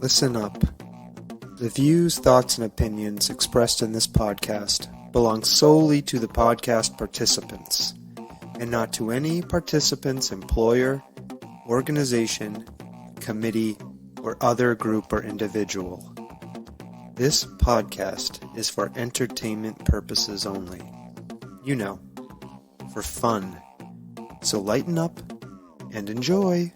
Listen up. The views, thoughts, and opinions expressed in this podcast belong solely to the podcast participants, and not to any participant's employer, organization, committee, or other group or individual. This podcast is for entertainment purposes only. You know, for fun. So lighten up and enjoy.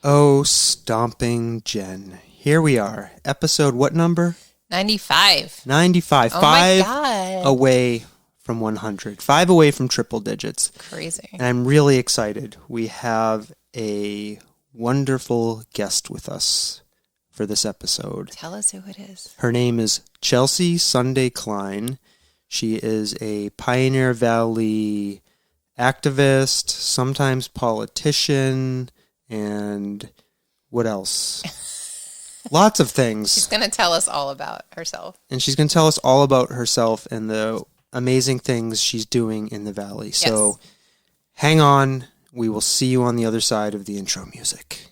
Oh, Stomping Jen. Here we are. Episode what number? 95. 95. Oh Five my God. away from 100. 5 away from triple digits. Crazy. And I'm really excited. We have a wonderful guest with us for this episode. Tell us who it is. Her name is Chelsea Sunday Kline. She is a Pioneer Valley activist, sometimes politician, and what else? Lots of things. She's going to tell us all about herself. And she's going to tell us all about herself and the amazing things she's doing in the Valley. So hang on. We will see you on the other side of the intro music.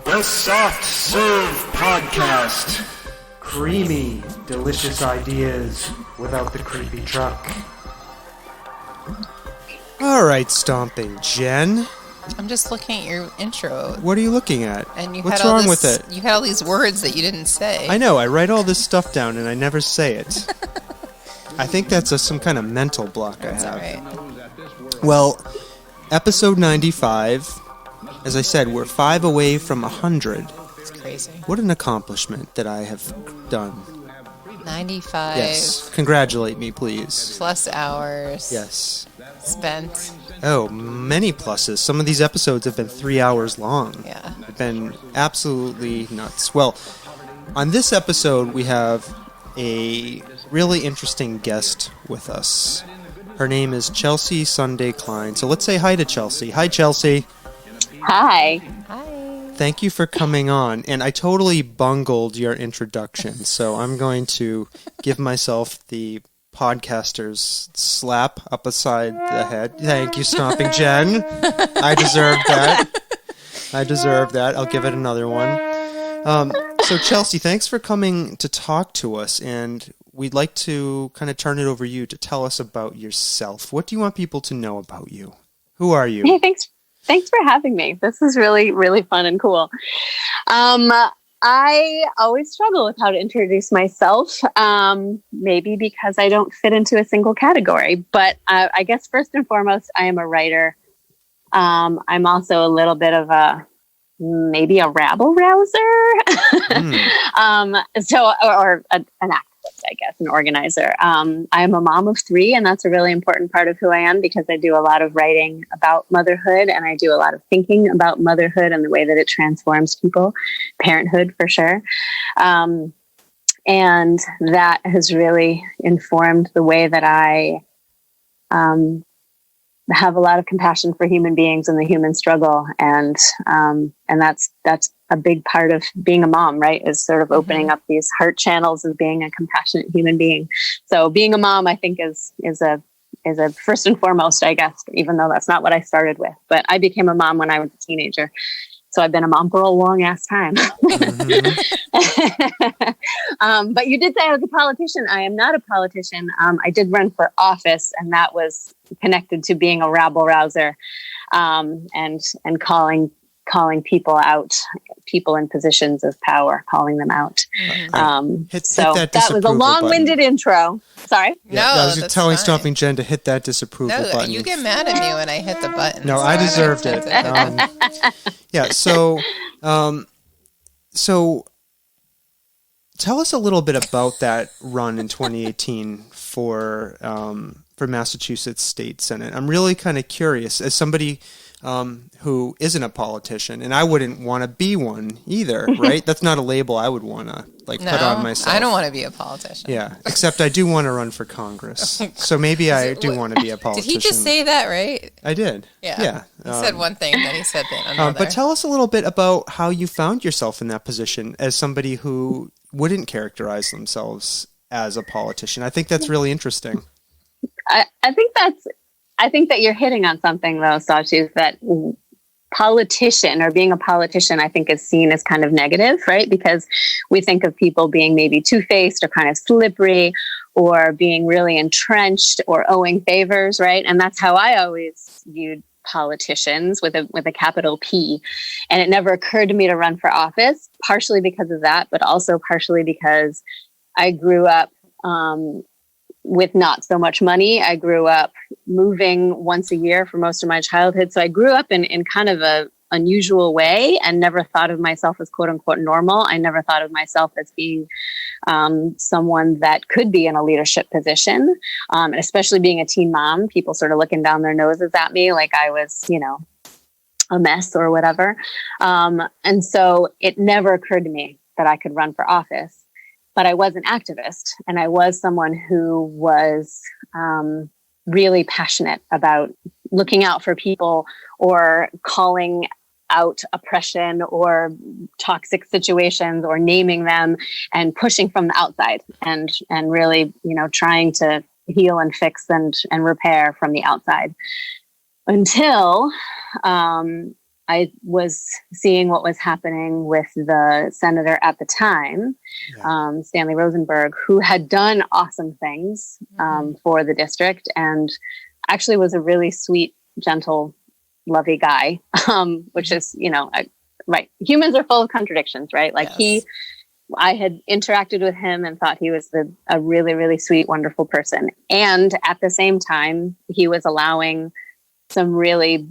The Soft Serve Podcast. Creamy, delicious ideas without the creepy truck. All right, Stomping Jen. I'm just looking at your intro. What are you looking at? And you What's had all wrong this, with it? You had all these words that you didn't say. I know. I write all this stuff down and I never say it. I think that's some kind of mental block I have. All right. Well, episode 95. As I said, we're 5 away from 100. It's crazy. What an accomplishment that I have done. 95 Yes. Congratulate me, please. plus hours Yes. spent. Oh, many pluses. Some of these episodes have been 3 hours long. Yeah. They've been absolutely nuts. Well, on this episode, we have a really interesting guest with us. Her name is Chelsea Sunday Kline. So let's say hi to Chelsea. Hi, Chelsea. Hi. Hi. Thank you for coming on. And I totally bungled your introduction, so I'm going to give myself the podcaster's slap up beside the head. Thank you, Stomping Jen. I deserve that. I'll give it another one. So, Chelsea, thanks for coming to talk to us, and we'd like to kind of turn it over to you to tell us about yourself. What do you want people to know about you? Who are you? Hey, thanks for having me. This is really, really fun and cool. I always struggle with how to introduce myself, maybe because I don't fit into a single category. But I guess first and foremost, I am a writer. I'm also a little bit of maybe a rabble rouser. Or an activist, I guess, an organizer. I am a mom of 3, and that's a really important part of who I am because I do a lot of writing about motherhood, and I do a lot of thinking about motherhood and the way that it transforms people, parenthood for sure. And that has really informed the way that I have a lot of compassion for human beings and the human struggle. And that's a big part of being a mom, right? Is sort of opening up these heart channels and being a compassionate human being. So being a mom, I think is a first and foremost, I guess, even though that's not what I started with, but I became a mom when I was a teenager. So I've been a mom for a long ass time. But you did say I was a politician. I am not a politician. I did run for office, and that was connected to being a rabble rouser, and calling people out, people in positions of power, calling them out. Hit that was a long-winded intro. Sorry. No, I was just telling fine. Stomping Jen to hit that disapproval button. You get mad at me when I hit the button. No, I deserved it. Yeah. So tell us a little bit about that run in 2018 for Massachusetts State Senate. I'm really kind of curious. As somebody who isn't a politician, and I wouldn't want to be one either, right? That's not a label I would want to put on myself. I don't want to be a politician. Yeah, except I do want to run for Congress, so maybe I do want to be a politician. Did he just say that, right? I did. Yeah. He said one thing, then he said another. But tell us a little bit about how you found yourself in that position as somebody who wouldn't characterize themselves as a politician. I think that's really interesting. I think that you're hitting on something though, Sachi, that politician or being a politician, I think is seen as kind of negative, right? Because we think of people being maybe two-faced or kind of slippery or being really entrenched or owing favors, right? And that's how I always viewed politicians with a capital P. And it never occurred to me to run for office, partially because of that, but also partially because I grew up with not so much money. I grew up moving once a year for most of my childhood. So I grew up in kind of a unusual way and never thought of myself as quote unquote normal. I never thought of myself as being someone that could be in a leadership position, especially being a teen mom, people sort of looking down their noses at me like I was, a mess or whatever. And so it never occurred to me that I could run for office. But I was an activist, and I was someone who was really passionate about looking out for people or calling out oppression or toxic situations or naming them and pushing from the outside and really, trying to heal and fix and repair from the outside until I was seeing what was happening with the senator at the time, Stanley Rosenberg, who had done awesome things for the district and actually was a really sweet, gentle, lovely guy, which is, right. Humans are full of contradictions, right? Like yes. I had interacted with him and thought he was a really, really sweet, wonderful person. And at the same time, he was allowing some really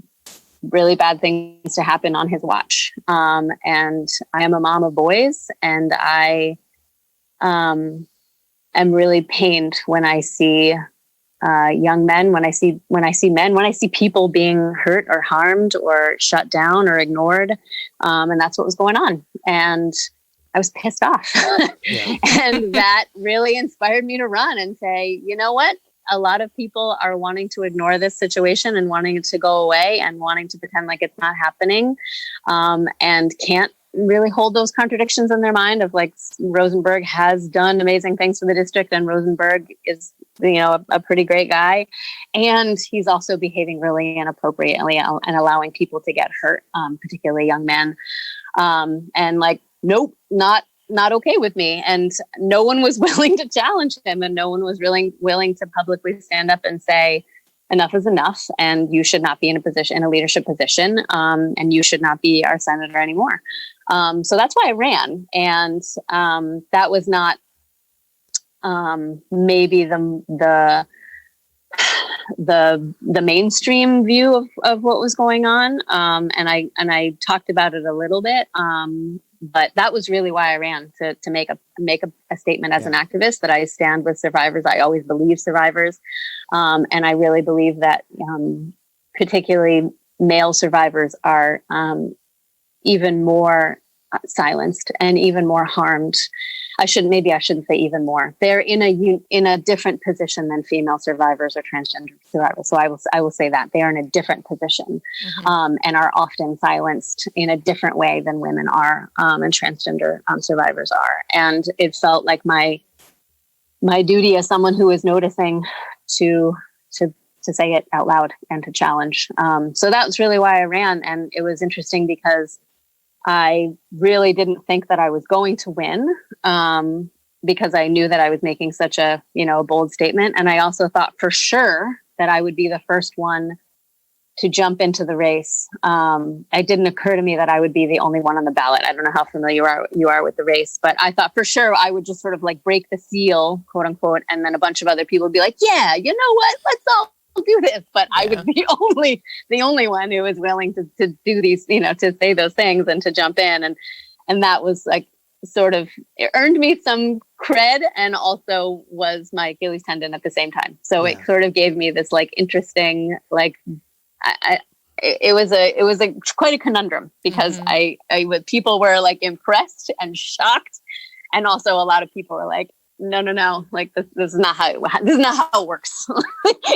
bad things to happen on his watch. And I am a mom of boys, and I am really pained when I see young men, when I see men, when I see people being hurt or harmed or shut down or ignored. And that's what was going on. And I was pissed off. And that really inspired me to run and say, you know what? A lot of people are wanting to ignore this situation and wanting it to go away and wanting to pretend like it's not happening, and can't really hold those contradictions in their mind of like Rosenberg has done amazing things for the district and Rosenberg is, a pretty great guy. And he's also behaving really inappropriately and allowing people to get hurt, particularly young men. And like, nope, not okay with me. And no one was willing to challenge him, and no one was willing to publicly stand up and say, enough is enough. And you should not be in a leadership position. And you should not be our senator anymore. So that's why I ran. And, that was not, maybe the mainstream view of what was going on. And I talked about it a little bit. But that was really why I ran, to make a statement as an activist that I stand with survivors. I always believe survivors. And I really believe that particularly male survivors are even more silenced and even more harmed. I shouldn't say even more. They're in a different position than female survivors or transgender survivors. So I will say that they are in a different position, and are often silenced in a different way than women are, and transgender survivors are. And it felt like my duty as someone who is noticing to say it out loud and to challenge. So that's really why I ran. And it was interesting because I really didn't think that I was going to win, because I knew that I was making such a, bold statement. And I also thought for sure that I would be the first one to jump into the race. It didn't occur to me that I would be the only one on the ballot. I don't know how familiar you are with the race, but I thought for sure I would just sort of like break the seal, quote unquote. And then a bunch of other people would be like, yeah, you know what? Let's all do this. But I was the only one who was willing to do these, to say those things and to jump in. And that was like sort of, it earned me some cred and also was my Achilles tendon at the same time. So it sort of gave me this like interesting, like, it was quite a conundrum because people were like impressed and shocked. And also a lot of people were like, no, like this is not how it works.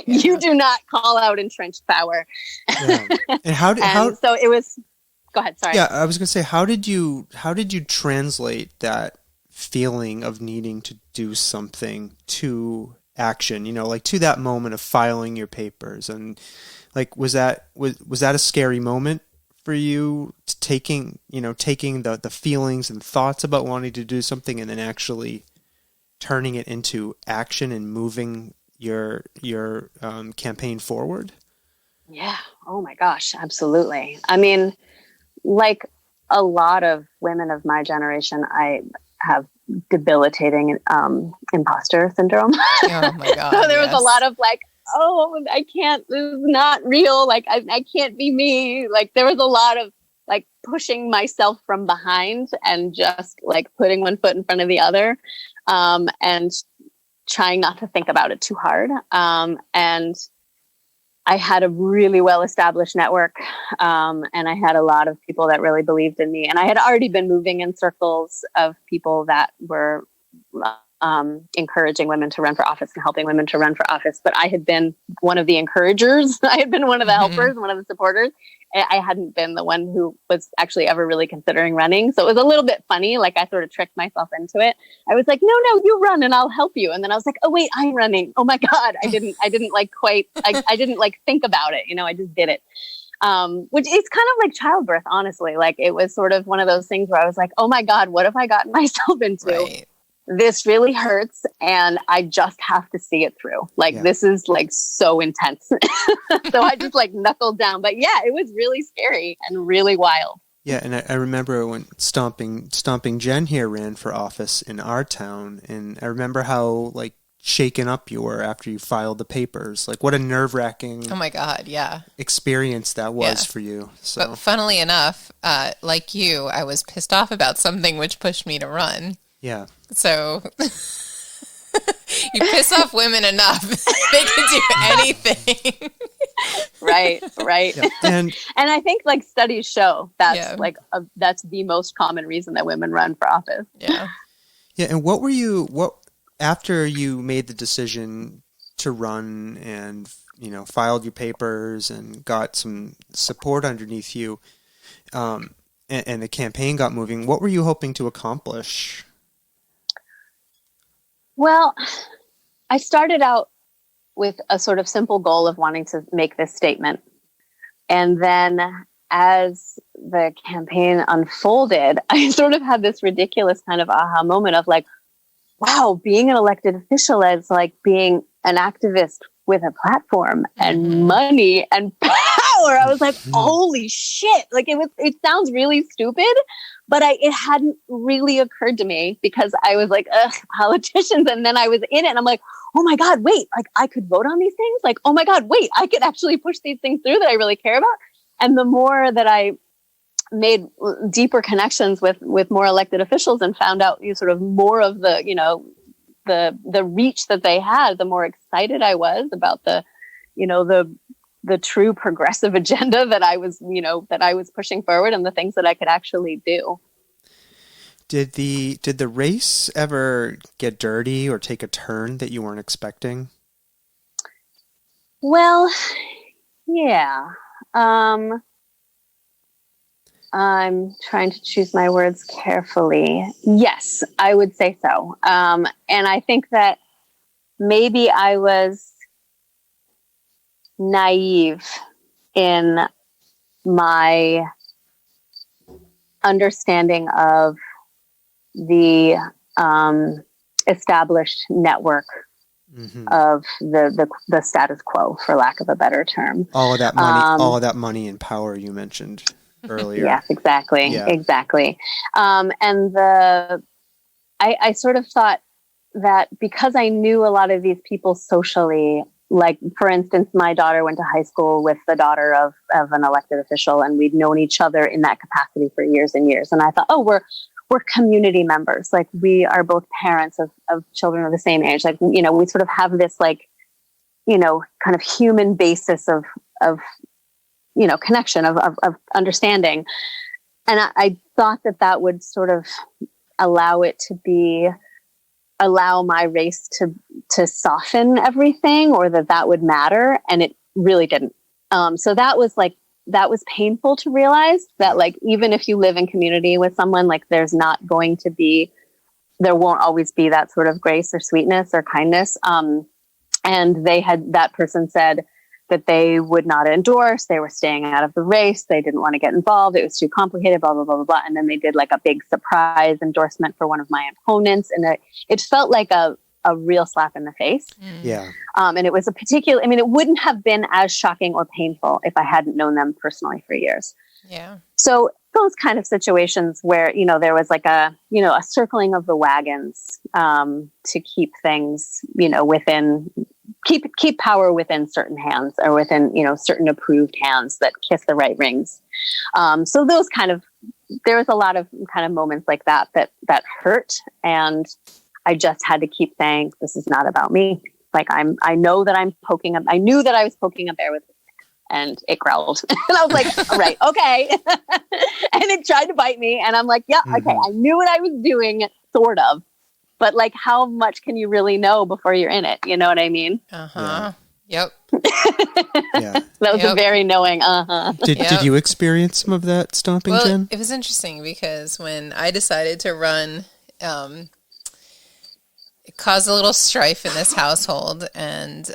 You do not call out entrenched power. Yeah. And so it was, go ahead. Sorry. Yeah. I was going to say, how did you translate that feeling of needing to do something to action, like to that moment of filing your papers? And like, was that a scary moment for you, taking the feelings and thoughts about wanting to do something and then actually turning it into action and moving your campaign forward? Yeah. Oh my gosh. Absolutely. I mean, like a lot of women of my generation, I have debilitating imposter syndrome. Oh my God. So there was a lot of like, oh, I can't, this is not real. Like I can't be me. Like there was a lot of like pushing myself from behind and just like putting one foot in front of the other, and trying not to think about it too hard. And I had a really well-established network, and I had a lot of people that really believed in me. And I had already been moving in circles of people that were encouraging women to run for office and helping women to run for office. But I had been one of the encouragers. I had been one of the helpers, one of the supporters. I hadn't been the one who was actually ever really considering running. So it was a little bit funny. Like I sort of tricked myself into it. I was like, no, you run and I'll help you. And then I was like, oh wait, I'm running. Oh my God. I didn't like quite, I didn't like think about it. I just did it. Which is kind of like childbirth, honestly. Like it was sort of one of those things where I was like, oh my God, what have I gotten myself into? Right. This really hurts and I just have to see it through. Like, This is like so intense. So I just like knuckled down, but yeah, it was really scary and really wild. Yeah. And I remember when Stomping Jen here ran for office in our town. And I remember how like shaken up you were after you filed the papers. Like what a nerve-wracking oh my God, yeah, experience that was for you. So but funnily enough, like you, I was pissed off about something which pushed me to run. Yeah. So you piss off women enough, they can do anything. Right. Yeah. And I think like studies show that's that's the most common reason that women run for office. Yeah. Yeah. And what after you made the decision to run and, filed your papers and got some support underneath you, and the campaign got moving, what were you hoping to accomplish? Well, I started out with a sort of simple goal of wanting to make this statement. And then as the campaign unfolded, I sort of had this ridiculous kind of aha moment of like, wow, being an elected official is like being an activist with a platform and money and power. I was like, holy shit. Like it sounds really stupid, but it hadn't really occurred to me because I was like, ugh, politicians. And then I was in it and I'm like, oh my God, wait, like I could vote on these things. Like, oh my God, wait, I could actually push these things through that I really care about. And the more that I made deeper connections with more elected officials and found out sort of more of the, the reach that they had, the more excited I was about the true progressive agenda that I was pushing forward and the things that I could actually do. Did the race ever get dirty or take a turn that you weren't expecting? Well, yeah. I'm trying to choose my words carefully. Yes, I would say so. And I think that maybe I was naive in my understanding of the established network of the status quo, for lack of a better term. All of that money and power you mentioned earlier. Yes, exactly. Yeah. Exactly. And I sort of thought that because I knew a lot of these people socially, like for instance, my daughter went to high school with the daughter of an elected official, and we'd known each other in that capacity for years and years. And I thought, oh, we're community members. Like we are both parents of children of the same age. Like, we sort of have this like, kind of human basis of connection of understanding. And I thought that would sort of allow my race to soften everything, or that would matter. And it really didn't. So that was painful to realize that, like, even if you live in community with someone, like, there won't always be that sort of grace or sweetness or kindness. And that person said that they would not endorse. They were staying out of the race. They didn't want to get involved. It was too complicated, blah, blah, blah, blah, blah. And then they did like a big surprise endorsement for one of my opponents. And it felt like a real slap in the face. Yeah. And it was it wouldn't have been as shocking or painful if I hadn't known them personally for years. Yeah. So those kind of situations where, there was like a circling of the wagons, to keep things, within, keep power within certain hands, or within, certain approved hands that kiss the right rings. So those there was a lot of kind of moments like that hurt. And I just had to keep saying, this is not about me. Like, I know that I knew that I was poking a bear with a stick, and it growled. And I was like, all right, okay. And it tried to bite me. And I'm like, yeah, okay. I knew what I was doing, sort of. But like, how much can you really know before you're in it? You know what I mean? Uh-huh. Yeah. Yep. Yeah. That was a very knowing, uh-huh. Did you experience some of that stomping, Jen? It was interesting because when I decided to run, it caused a little strife in this household, and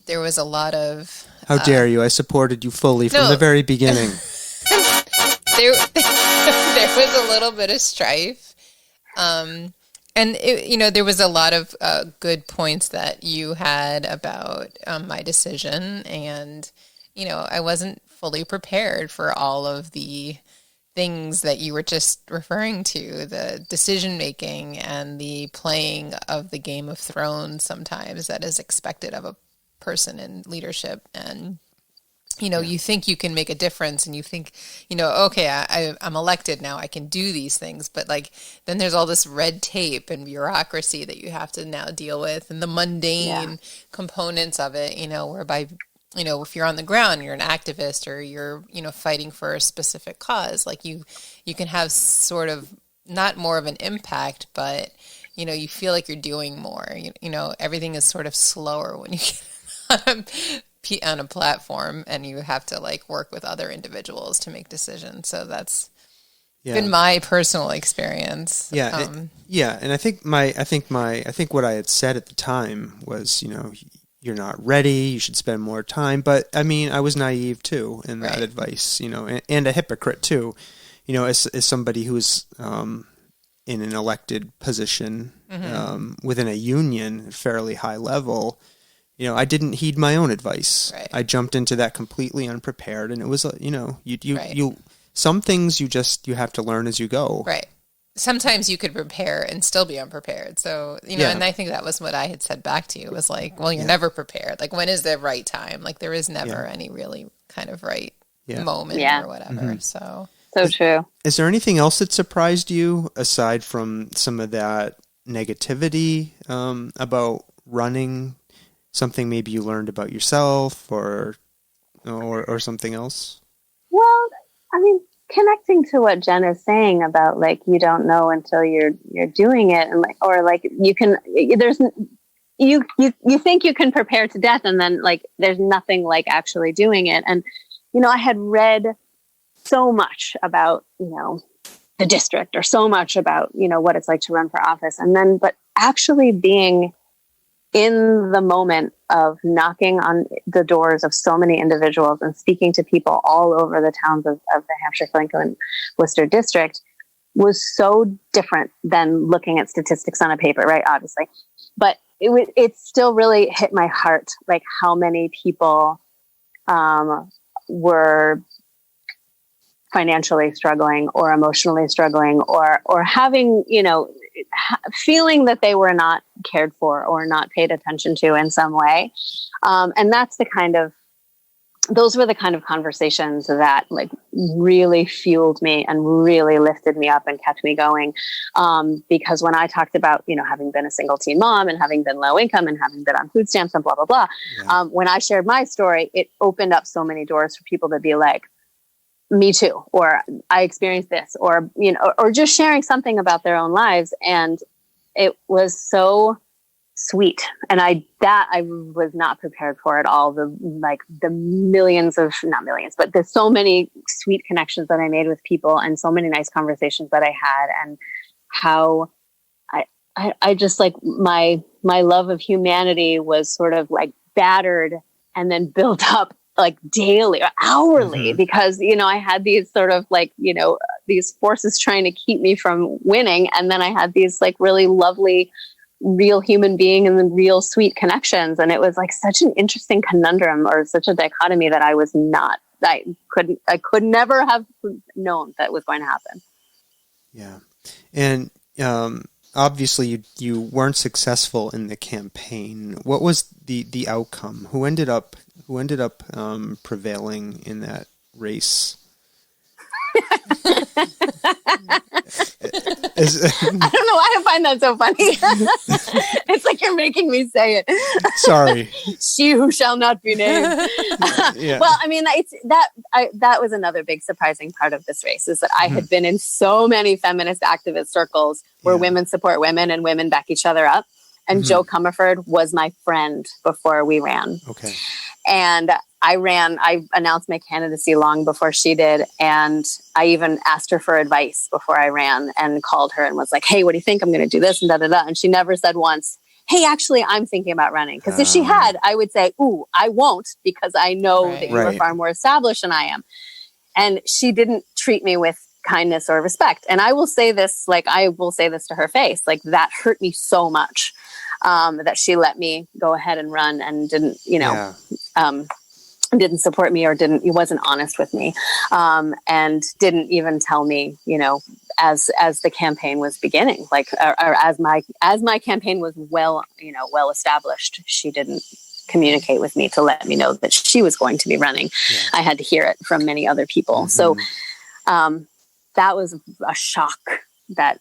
there was a lot of... How dare you? I supported you fully from the very beginning. there was a little bit of strife. And, there was a lot of good points that you had about my decision. And, I wasn't fully prepared for all of the things that you were just referring to, the decision making and the playing of the Game of Thrones sometimes that is expected of a person in leadership. And you think you can make a difference, and you think, okay, I'm elected now, I can do these things. But like, then there's all this red tape and bureaucracy that you have to now deal with, and the mundane components of it, whereby, if you're on the ground, you're an activist, or you're, fighting for a specific cause, like you can have sort of not more of an impact, but, you feel like you're doing more, everything is sort of slower when you get on a platform and you have to like work with other individuals to make decisions. So that's been my personal experience. Yeah. And I think what I had said at the time was, you're not ready, you should spend more time. But I mean, I was naive too in that advice, and a hypocrite too, as somebody who's in an elected position within a union, fairly high level. I didn't heed my own advice. Right. I jumped into that completely unprepared, and it was, you some things you have to learn as you go. Right. Sometimes you could prepare and still be unprepared. So, and I think that was what I had said back to you. It was like, well, you're never prepared. Like, when is the right time? Like, there is never any really kind of right moment or whatever. Mm-hmm. So true. Is there anything else that surprised you aside from some of that negativity about running? Something maybe you learned about yourself or something else? Well, I mean, connecting to what Jen is saying about like, you don't know until you're doing it, and like, or like you think you can prepare to death, and then like there's nothing like actually doing it. And I had read so much about the district, or so much about what it's like to run for office, but actually being in the moment of knocking on the doors of so many individuals and speaking to people all over the towns of the Hampshire, Franklin, Worcester district was so different than looking at statistics on a paper, right? Obviously. But it still really hit my heart, like how many people were financially struggling or emotionally struggling or having, feeling that they were not cared for or not paid attention to in some way. And that's the kind of those were the kind of conversations that like really fueled me and really lifted me up and kept me going. Because when I talked about, having been a single teen mom and having been low income and having been on food stamps and blah, blah, blah. Yeah. When I shared my story, it opened up so many doors for people to be like, me too, or I experienced this, or, or just sharing something about their own lives. And it was so sweet. And I was not prepared for at all. The millions of, not millions, but there's so many sweet connections that I made with people and so many nice conversations that I had, and how I just like my love of humanity was sort of like battered and then built up like daily or hourly, because, I had these sort of like, these forces trying to keep me from winning. And then I had these like really lovely, real human being and the real sweet connections. And it was like such an interesting conundrum, or such a dichotomy that I could never have known that was going to happen. Yeah. And, obviously you weren't successful in the campaign. What was the outcome? Who ended up prevailing in that race? I don't know why I find that so funny. It's like you're making me say it. Sorry. She who shall not be named. Yeah. Well, I mean, that was another big surprising part of this race, is that I had been in so many feminist activist circles where women support women and women back each other up. And Jo Comerford was my friend before we ran. Okay. And I announced my candidacy long before she did. And I even asked her for advice before I ran, and called her and was like, hey, what do you think? I'm going to do this and da, da, da. And she never said once, hey, actually, I'm thinking about running. Because if she had, I would say, ooh, I won't, because I know that you are far more established than I am. And she didn't treat me with kindness or respect. And I will say this to her face, like that hurt me so much, that she let me go ahead and run and didn't, didn't support me, or wasn't honest with me, and didn't even tell me, as the campaign was beginning, like, or as my campaign was well established, she didn't communicate with me to let me know that she was going to be running. Yeah. I had to hear it from many other people. So, that was a shock that,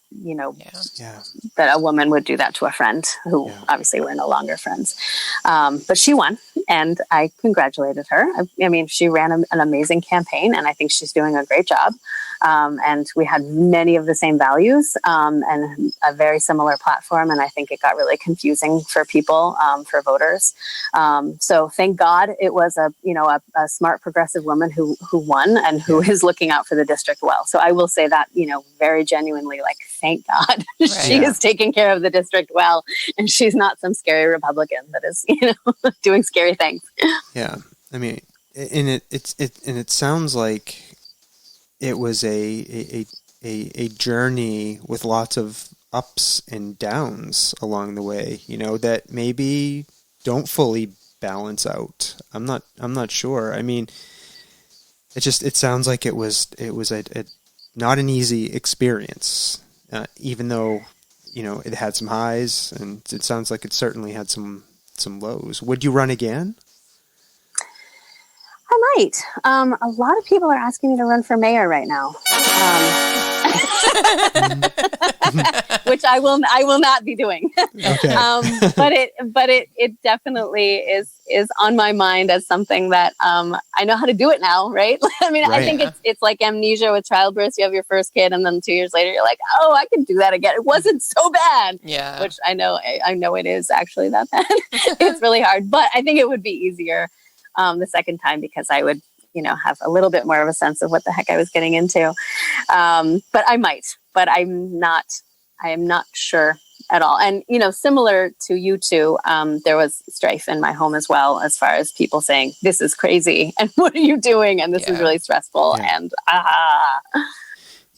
that a woman would do that to a friend who obviously we're no longer friends. But she won, and I congratulated her. I mean, she ran an amazing campaign, and I think she's doing a great job. And we had many of the same values, and a very similar platform. And I think it got really confusing for people, for voters. So thank God it was a smart progressive woman who won, and who is looking out for the district well. So I will say that, very genuinely, like, thank God she is taking care of the district well, and she's not some scary Republican that is, doing scary things. Yeah. I mean, and it sounds like it was a journey with lots of ups and downs along the way, that maybe don't fully balance out. I'm not sure. I mean, it sounds like it was a not an easy experience, even though, it had some highs, and it sounds like it certainly had some lows. Would you run again? I might. A lot of people are asking me to run for mayor right now, which I will not be doing. Okay. But it definitely is on my mind as something that I know how to do it now, right? I mean, right. I think it's like amnesia with childbirth. You have your first kid, and then 2 years later, you're like, oh, I can do that again. It wasn't so bad. Yeah. Which I know it is actually that bad. It's really hard, but I think it would be easier the second time, because I would, have a little bit more of a sense of what the heck I was getting into. But I might, but I am not sure at all. And, similar to you two, there was strife in my home as well, as far as people saying, this is crazy, and what are you doing? And this is really stressful. Yeah. And,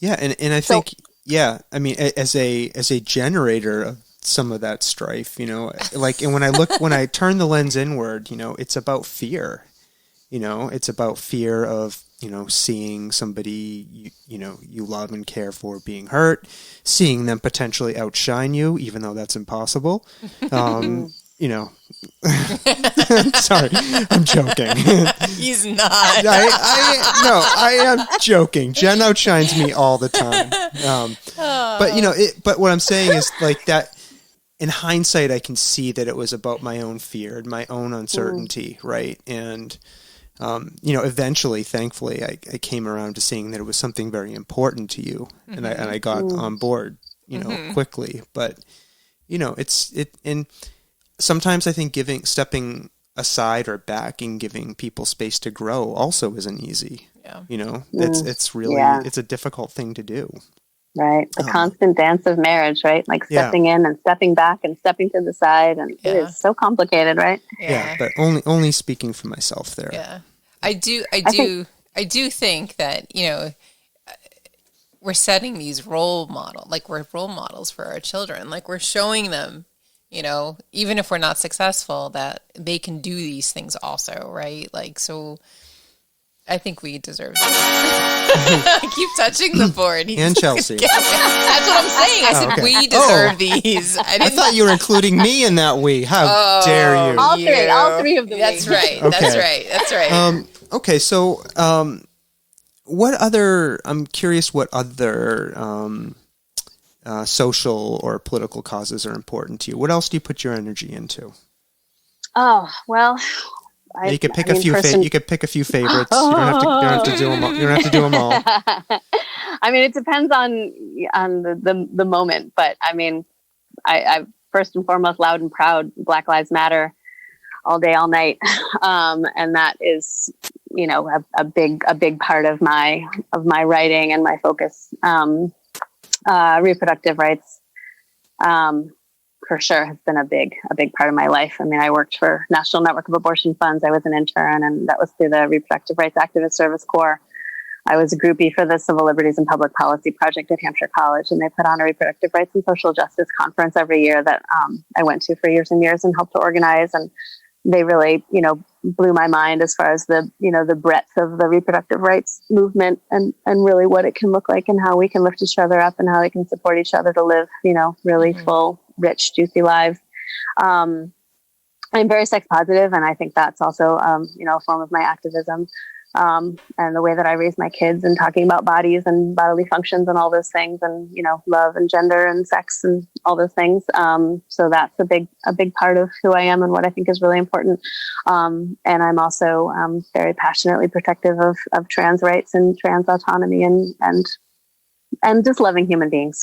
Yeah. And I think, I mean, as a generator of some of that strife, like, and when I turn the lens inward, it's about fear. It's about fear of, seeing somebody, you love and care for being hurt, seeing them potentially outshine you, even though that's impossible. sorry, I'm joking. He's not. I am joking. Jen outshines me all the time. But what I'm saying is like that. In hindsight, I can see that it was about my own fear and my own uncertainty, right? And eventually, thankfully, I came around to seeing that it was something very important to you, and I got on board, quickly. But and sometimes I think stepping aside or back and giving people space to grow also isn't easy. Yeah. It's really it's a difficult thing to do. Right. The constant dance of marriage, right? Like stepping in and stepping back and stepping to the side. And it is so complicated, right? Yeah. But only speaking for myself there. Yeah. I do think that, we're setting these role models, like we're role models for our children. Like we're showing them, even if we're not successful, that they can do these things also, right? Like, so I think we deserve it. I keep touching the board. And Chelsea. That's what I'm saying. I said we deserve these. I thought you were including me in that we. How dare you? All three of them. That's right. Okay. That's right. Okay, so I'm curious what other social or political causes are important to you. What else do you put your energy into? Oh, well... You could pick a few. You could pick a few favorites. You don't have to do them all. You don't have to do them all. I mean, it depends on the moment. But I mean, I first and foremost, loud and proud, Black Lives Matter, all day, all night, and that is, a big part of my writing and my focus. Reproductive rights. For sure has been a big part of my life. I mean, I worked for National Network of Abortion Funds. I was an intern, and that was through the Reproductive Rights Activist Service Corps. I was a groupie for the Civil Liberties and Public Policy Project at Hampshire College, and they put on a reproductive rights and social justice conference every year that I went to for years and years and helped to organize. And they really, blew my mind as far as the breadth of the reproductive rights movement and really what it can look like and how we can lift each other up and how we can support each other to live, really full, rich, juicy lives. I'm very sex positive, and I think that's also, a form of my activism. And the way that I raise my kids and talking about bodies and bodily functions and all those things and, love and gender and sex and all those things. So that's a big part of who I am and what I think is really important. And I'm also very passionately protective of trans rights and trans autonomy and just loving human beings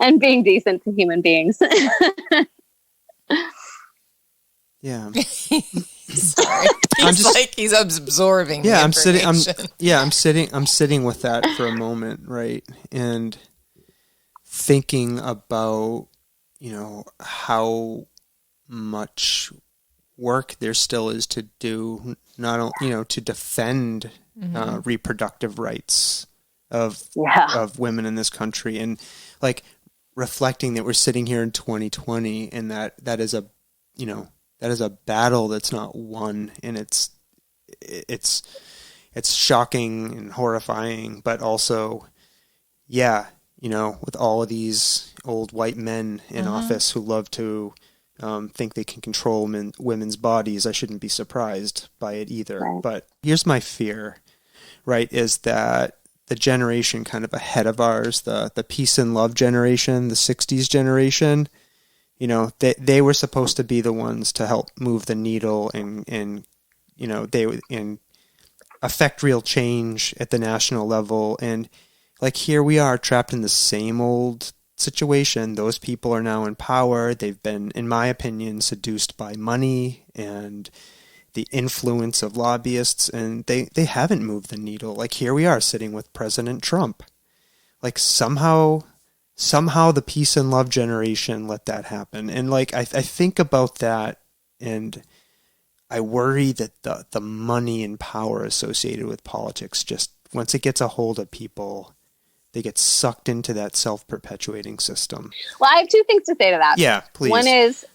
and being decent to human beings. Yeah. Sorry. He's absorbing. Yeah, I'm sitting with that for a moment, right? And thinking about, how much work there still is to do, not only, to defend reproductive rights of women in this country, and like reflecting that we're sitting here in 2020 and that is a battle that's not won, and it's shocking and horrifying, but also, with all of these old white men in office who love to think they can control women's bodies, I shouldn't be surprised by it either. Right. But here's my fear, right, is that the generation kind of ahead of ours, the peace and love generation, the 60s generation, they were supposed to be the ones to help move the needle and affect real change at the national level. And like, here we are trapped in the same old situation. Those people are now in power. They've been, in my opinion, seduced by money and the influence of lobbyists, and they haven't moved the needle. Like, here we are sitting with President Trump. Like, somehow the peace and love generation let that happen. And like, I think about that, and I worry that the money and power associated with politics, just once it gets a hold of people, they get sucked into that self-perpetuating system. Well, I have two things to say to that. Yeah, please. One is,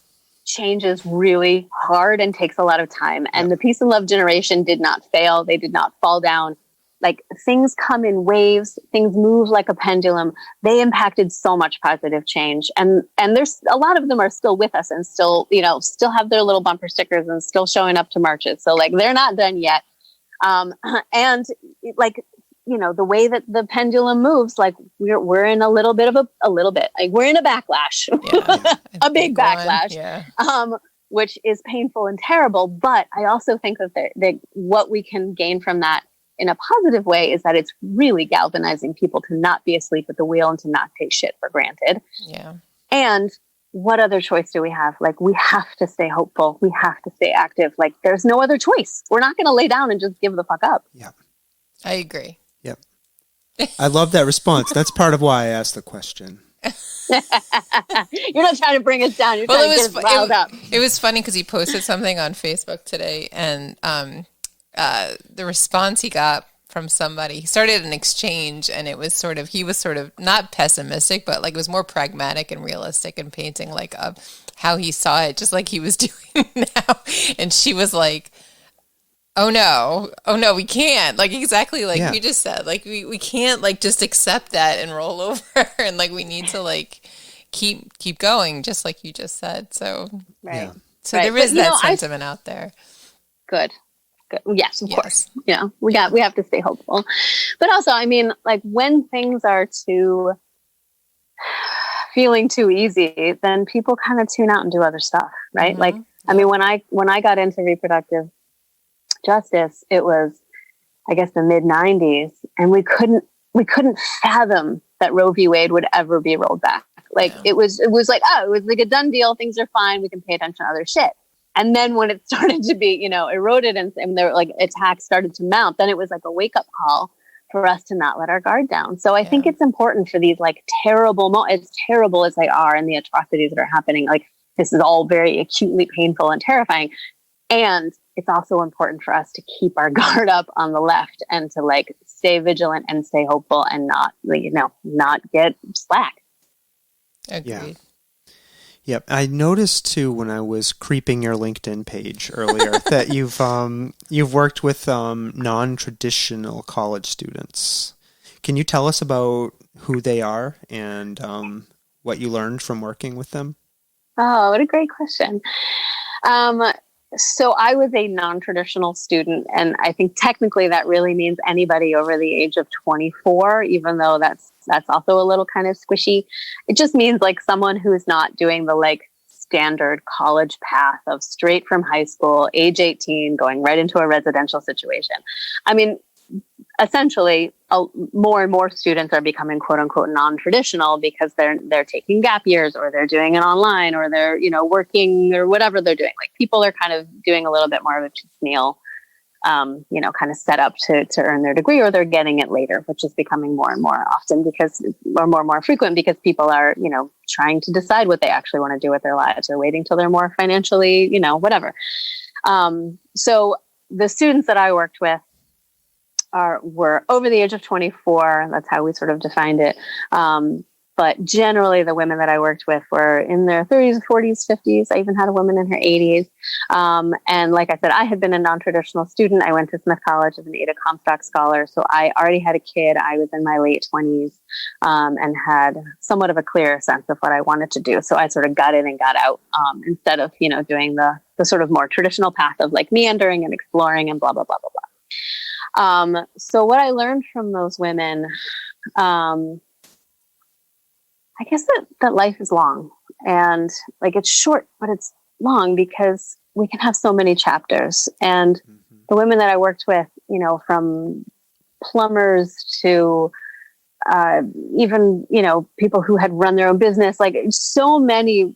change is really hard and takes a lot of time. And the peace and love generation did not fail. They did not fall down. like things come in waves, things move like a pendulum. They impacted so much positive change. And there's a lot of them are still with us and still, still have their little bumper stickers and still showing up to marches. So like, they're not done yet. And like, the way that the pendulum moves, like we're in a little bit, like we're in a backlash, a big backlash, which is painful and terrible. But I also think that what we can gain from that in a positive way is that it's really galvanizing people to not be asleep at the wheel and to not take shit for granted. Yeah. And what other choice do we have? Like, we have to stay hopeful. We have to stay active. Like, there's no other choice. We're not going to lay down and just give the fuck up. Yeah. I agree. Yep. I love that response. That's part of why I asked the question. You're not trying to bring us down. You're trying to get us riled up. It was funny because he posted something on Facebook today, and the response he got from somebody, he started an exchange, and it was he was sort of not pessimistic, but like it was more pragmatic and realistic and painting like how he saw it, just like he was doing now. And she was like, oh no, we can't. Like exactly like you just said, like we can't like just accept that and roll over, and like we need to like keep going, just like you just said. So so there is that sentiment out there. Good. Yes, of course. We have to stay hopeful. But also, I mean, like when things are feeling too easy, then people kind of tune out and do other stuff, right? Mm-hmm. Like, I mean, when I got into reproductive justice, it was, I guess, the mid 90s, and we couldn't fathom that Roe v. Wade would ever be rolled back. Like it was like, it was like a done deal. Things are fine. We can pay attention to other shit. And then when it started to be, eroded and there were like attacks started to mount, then it was like a wake up call for us to not let our guard down. So I think it's important for these like terrible, as terrible as they are and the atrocities that are happening, like this is all very acutely painful and terrifying. And it's also important for us to keep our guard up on the left and to like stay vigilant and stay hopeful and not get slack. Agreed. Yeah. Yep. I noticed too when I was creeping your LinkedIn page earlier that you've worked with non-traditional college students. Can you tell us about who they are and what you learned from working with them? Oh, what a great question. So I was a non-traditional student, and I think technically that really means anybody over the age of 24, even though that's also a little kind of squishy. It just means like someone who's not doing the like standard college path of straight from high school, age 18, going right into a residential situation. I mean, essentially, more and more students are becoming "quote unquote" non-traditional because they're taking gap years, or they're doing it online, or they're working, or whatever they're doing. Like people are kind of doing a little bit more of a piecemeal, kind of set up to earn their degree, or they're getting it later, which is becoming more and more often more frequent because people are trying to decide what they actually want to do with their lives, or waiting till they're more financially whatever. So the students that I worked with were over the age of 24. That's how we sort of defined it. But generally the women that I worked with were in their 30s, 40s, 50s. I even had a woman in her 80s. And like I said, I had been a non-traditional student. I went to Smith College as an Ada Comstock scholar. So I already had a kid. I was in my late 20s and had somewhat of a clear sense of what I wanted to do. So I sort of got in and got out instead of, doing the sort of more traditional path of like meandering and exploring and blah, blah, blah, blah, blah. So what I learned from those women, I guess that life is long, and like it's short, but it's long because we can have so many chapters. And the women that I worked with, from plumbers to even, people who had run their own business, like so many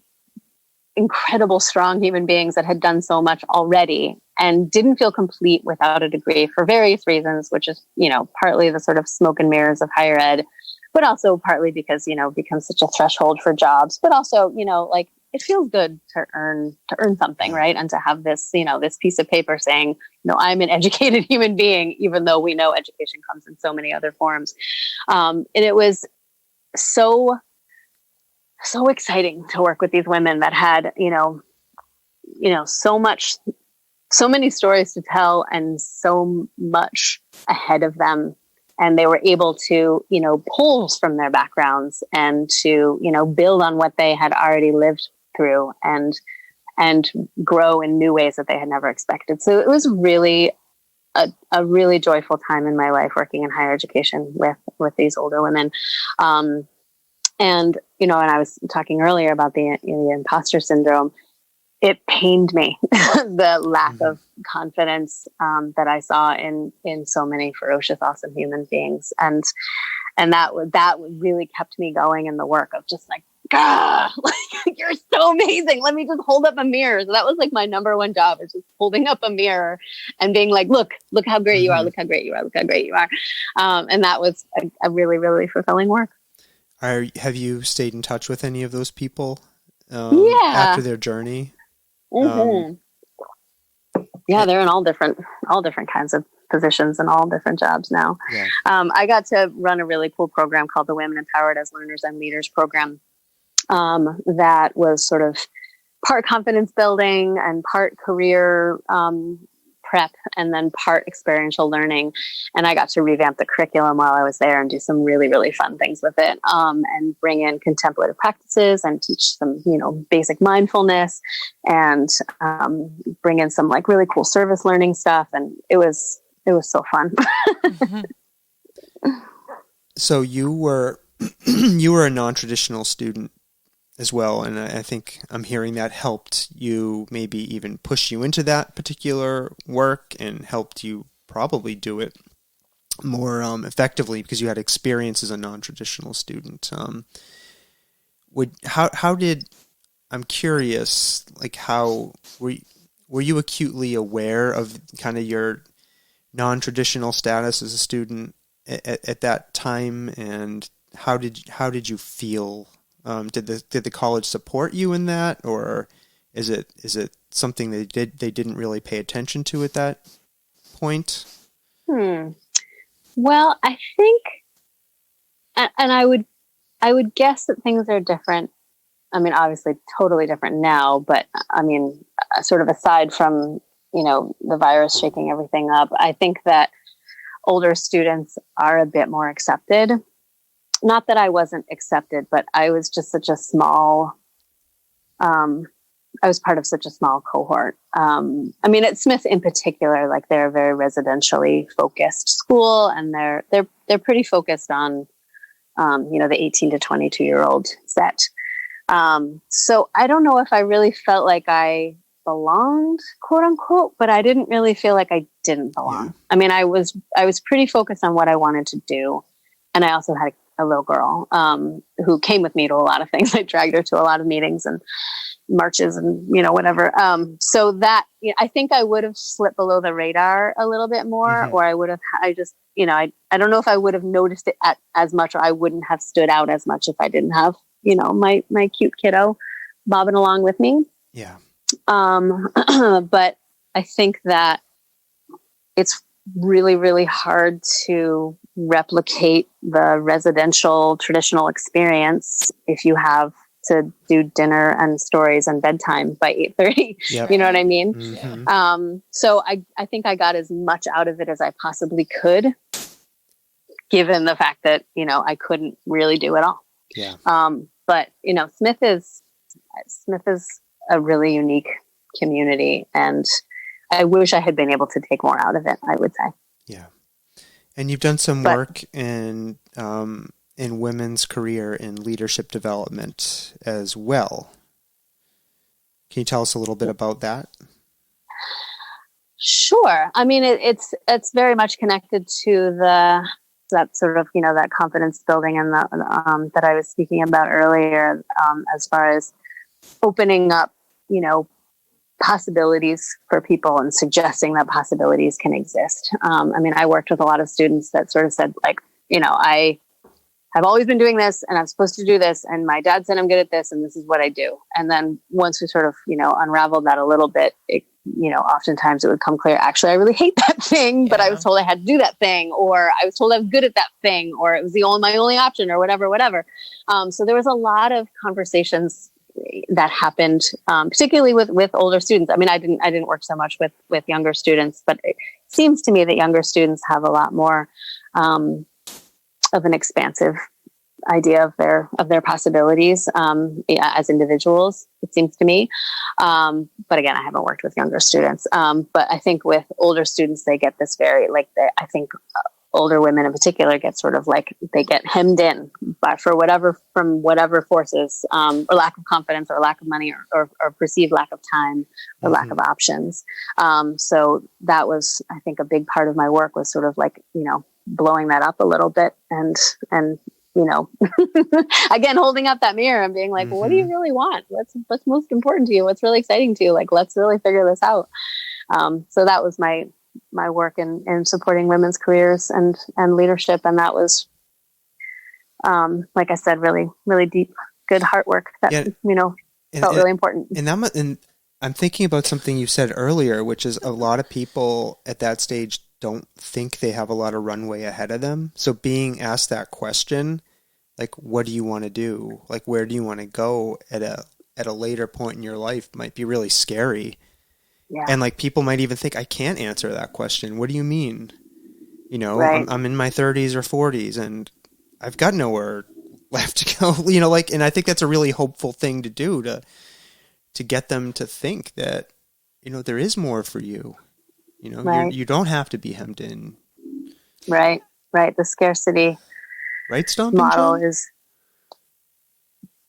incredible, strong human beings that had done so much already and didn't feel complete without a degree for various reasons, which is, partly the sort of smoke and mirrors of higher ed, but also partly because, becomes such a threshold for jobs, but also, like it feels good to earn something, right? And to have this, this piece of paper saying, I'm an educated human being, even though we know education comes in so many other forms. And it was so exciting to work with these women that had, so much so many stories to tell and so much ahead of them. And they were able to, pull from their backgrounds and to, build on what they had already lived through and grow in new ways that they had never expected. So it was really a really joyful time in my life working in higher education with these older women. And I was talking earlier about the imposter syndrome. It pained me, the lack of confidence that I saw in so many ferocious, awesome human beings. And that really kept me going in the work of just like, "Gah, like, you're so amazing. Let me just hold up a mirror." So that was like my number one job, is just holding up a mirror and being like, look how great you are. Look how great you are. Look how great you are. And that was a really, really fulfilling work. Have you stayed in touch with any of those people after their journey? Mm-hmm. Yeah, they're in all different kinds of positions and all different jobs now. Yeah. I got to run a really cool program called the Women Empowered as Learners and Leaders program. That was sort of part confidence building and part career prep, and then part experiential learning. And I got to revamp the curriculum while I was there and do some really, really fun things with it, and bring in contemplative practices and teach some, basic mindfulness, and bring in some like really cool service learning stuff. And it was so fun. So you were a non-traditional student as well, and I think I'm hearing that helped you maybe even push you into that particular work and helped you probably do it more effectively because you had experience as a non-traditional student. I'm curious, like, how were you acutely aware of kind of your non-traditional status as a student at that time, and how did you feel? Did the college support you in that, or is it something they didn't really pay attention to at that point? Well, I think, and I would guess that things are different. I mean, obviously totally different now, but I mean, sort of aside from, the virus shaking everything up, I think that older students are a bit more accepted. Not that I wasn't accepted, but I was just such a small, I was part of such a small cohort. I mean, at Smith in particular, like, they're a very residentially focused school, and they're pretty focused on, the 18 to 22-year-old set. So I don't know if I really felt like I belonged, quote unquote, but I didn't really feel like I didn't belong. Yeah. I mean, I was pretty focused on what I wanted to do. And I also had a little girl, who came with me to a lot of things. I dragged her to a lot of meetings and marches and, whatever. So that, I think I would have slipped below the radar a little bit more, or I would have, I don't know if I would have noticed it as much, or I wouldn't have stood out as much if I didn't have, my cute kiddo bobbing along with me. Yeah. But I think that it's really, really hard to replicate the residential traditional experience if you have to do dinner and stories and bedtime by 8:30. Yep. You know what I mean? Mm-hmm. So I think I got as much out of it as I possibly could, given the fact that, I couldn't really do it all. Yeah. But, Smith is a really unique community, and I wish I had been able to take more out of it, I would say. Yeah. And you've done some work in women's career in leadership development as well. Can you tell us a little bit about that? Sure. I mean, it's very much connected to that sort of, that confidence building and that I was speaking about earlier, as far as opening up, possibilities for people and suggesting that possibilities can exist. I mean, I worked with a lot of students that sort of said, like, I have always been doing this and I'm supposed to do this, and my dad said I'm good at this and this is what I do. And then once we sort of, unraveled that a little bit, oftentimes it would come clear, actually, I really hate that thing, but I was told I had to do that thing, or I was told I was good at that thing, or it was my only option, or whatever. So there was a lot of conversations, that happened, particularly with older students. I mean, I didn't work so much with younger students, but it seems to me that younger students have a lot more of an expansive idea of their possibilities as individuals, it seems to me. But again, I haven't worked with younger students. But I think with older students, they get this very, I think older women in particular get sort of like, they get hemmed in from whatever forces, or lack of confidence or lack of money or perceived lack of time or lack of options. So that was, I think, a big part of my work was sort of like, blowing that up a little bit and again, holding up that mirror and being like, well, what do you really want? What's most important to you? What's really exciting to you? Like, let's really figure this out. So that was my work in supporting women's careers and leadership. And that was, like I said, really, really deep, good heart work that, felt really important. And I'm thinking about something you said earlier, which is a lot of people at that stage don't think they have a lot of runway ahead of them. So being asked that question, like, what do you want to do? Like, where do you want to go at a later point in your life might be really scary. Yeah. And like, people might even think, I can't answer that question. What do you mean? Right. I'm in my 30s or 40s and I've got nowhere left to go, and I think that's a really hopeful thing to do to get them to think that, there is more for you. Right. You don't have to be hemmed in. Right. The scarcity model is.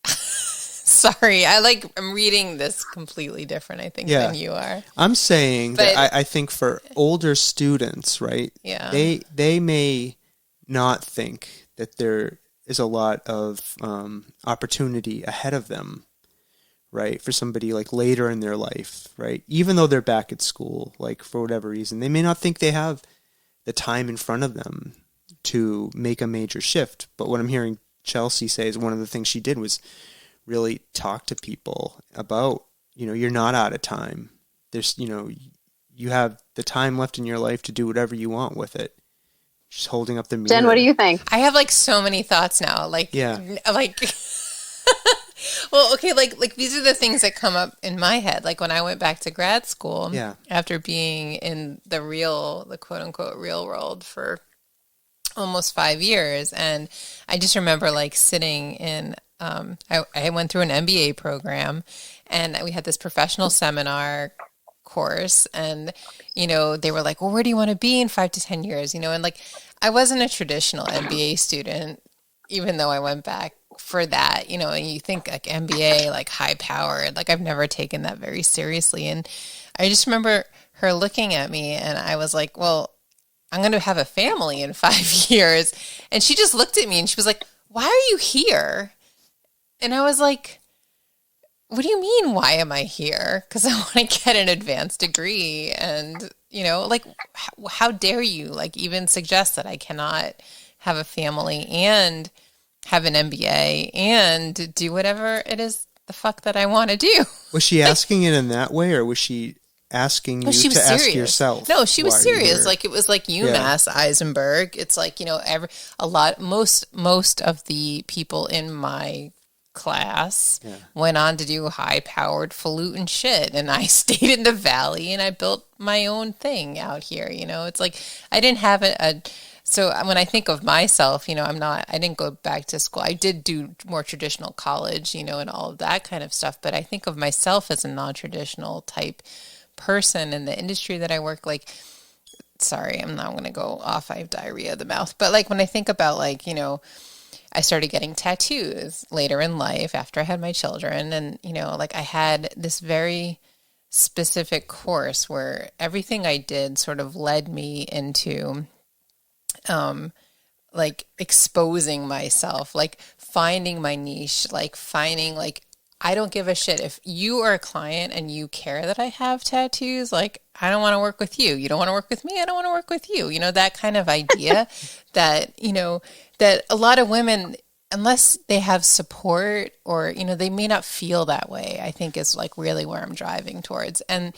Sorry, I'm reading this completely different, I think, than you are. I'm saying that I think for older students, right? Yeah. They may not think that there is a lot of opportunity ahead of them. Right, for somebody like later in their life, right? Even though they're back at school, like for whatever reason, they may not think they have the time in front of them to make a major shift. But what I'm hearing Chelsea say is one of the things she did was really talk to people about, you're not out of time. There's, you have the time left in your life to do whatever you want with it. Just holding up the mirror. Jen, what do you think? I have so many thoughts now. Well, okay, like these are the things that come up in my head. Like when I went back to grad school, after being in the quote unquote real world for almost 5 years, and I just remember sitting in. I went through an MBA program, and we had this professional seminar course, and they were like, "Well, where do you want to be in 5 to 10 years?" And I wasn't a traditional MBA student, even though I went back for that, and you think MBA, high powered, I've never taken that very seriously. And I just remember her looking at me and I was like, well, I'm going to have a family in 5 years. And she just looked at me and she was like, why are you here? And I was like, what do you mean, why am I here? Because I want to get an advanced degree. And, how dare you even suggest that I cannot have a family and have an MBA and do whatever it is the fuck that I want to do. Was she asking it in that way, or was she asking you to ask yourself? No, she was serious. It was UMass Eisenberg. It's most of the people in my class went on to do high-powered falutin shit, and I stayed in the valley and I built my own thing out here. It's I didn't have so when I think of myself, I didn't go back to school. I did do more traditional college, and all of that kind of stuff. But I think of myself as a non-traditional type person in the industry that I work. Sorry, I'm not going to go off. I have diarrhea of the mouth. But when I think about I started getting tattoos later in life after I had my children. And, I had this very specific course where everything I did sort of led me into exposing myself, finding my niche, finding, I don't give a shit if you are a client and you care that I have tattoos. I don't want to work with you. You don't want to work with me. I don't want to work with you. That kind of idea that, that a lot of women, unless they have support or, they may not feel that way, I think is really where I'm driving towards. And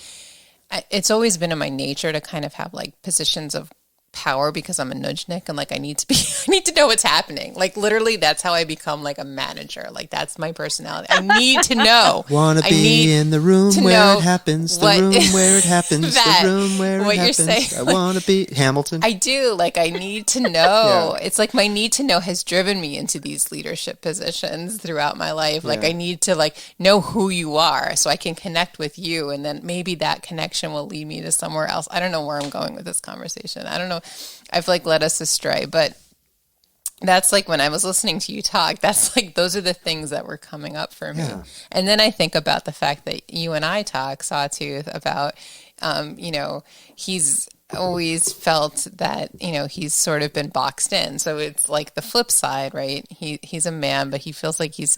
it's always been in my nature to kind of have positions of power because I'm a nudgenik and like I need to know what's happening. Like literally that's how I become like a manager. Like that's my personality. I need to know. Wanna be in the room where it happens, the room where it happens, the room where it happens. You're saying, I wanna be Hamilton. I do. Like I need to know. It's like my need to know has driven me into these leadership positions throughout my life. Like I need to like know who you are so I can connect with you, and then maybe that connection will lead me to somewhere else. I don't know where I'm going with this conversation. I don't know. I've like led us astray, but that's like when I was listening to you talk, that's like, those are the things that were coming up for me. Yeah. And then I think about the fact that you and I talk, Sawtooth, about, he's always felt that, he's sort of been boxed in. So it's like the flip side, right? He's a man, but he feels like he's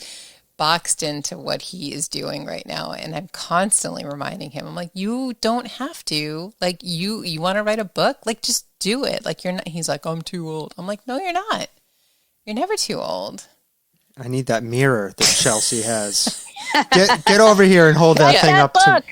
boxed into what he is doing right now. And I'm constantly reminding him, I'm like, you don't have to, like, you want to write a book, like, just do it. Like, you're not, he's like, I'm too old. I'm like, no, you're not. You're never too old. I need that mirror that Chelsea has. Get over here and hold that thing up to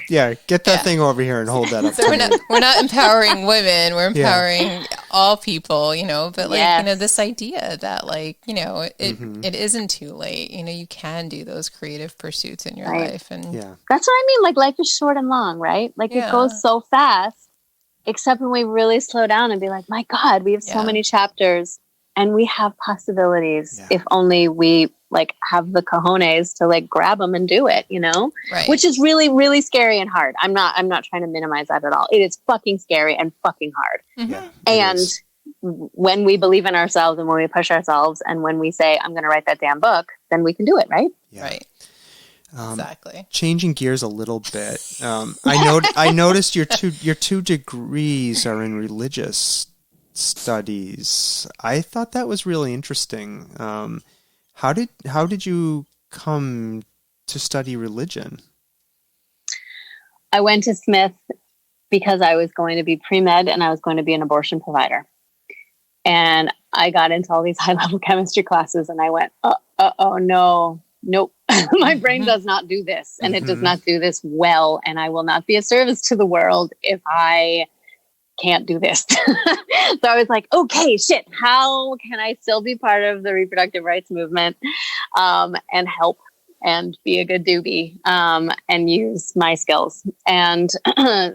get that thing over here and hold that up. So we're not empowering women, we're empowering all people, but like, this idea that like, it isn't too late. You can do those creative pursuits in your life. And that's what I mean. Like life is short and long, right? Like it goes so fast, except when we really slow down and be like, my God, we have so many chapters and we have possibilities if only we like have the cojones to like grab them and do it, right. Which is really, really scary and hard. I'm not trying to minimize that at all. It is fucking scary and fucking hard. Mm-hmm. Yeah, and when we believe in ourselves and when we push ourselves and when we say, I'm going to write that damn book, then we can do it. Right. Yeah. Right. Exactly. Changing gears a little bit. I noticed your two degrees are in religious studies. I thought that was really interesting. How did you come to study religion? I went to Smith because I was going to be pre-med and I was going to be an abortion provider. And I got into all these high-level chemistry classes and I went, nope. My brain does not do this and it does not do this well. And I will not be of service to the world if I can't do this. So I was like, okay, shit, how can I still be part of the reproductive rights movement and help and be a good doobie and use my skills? And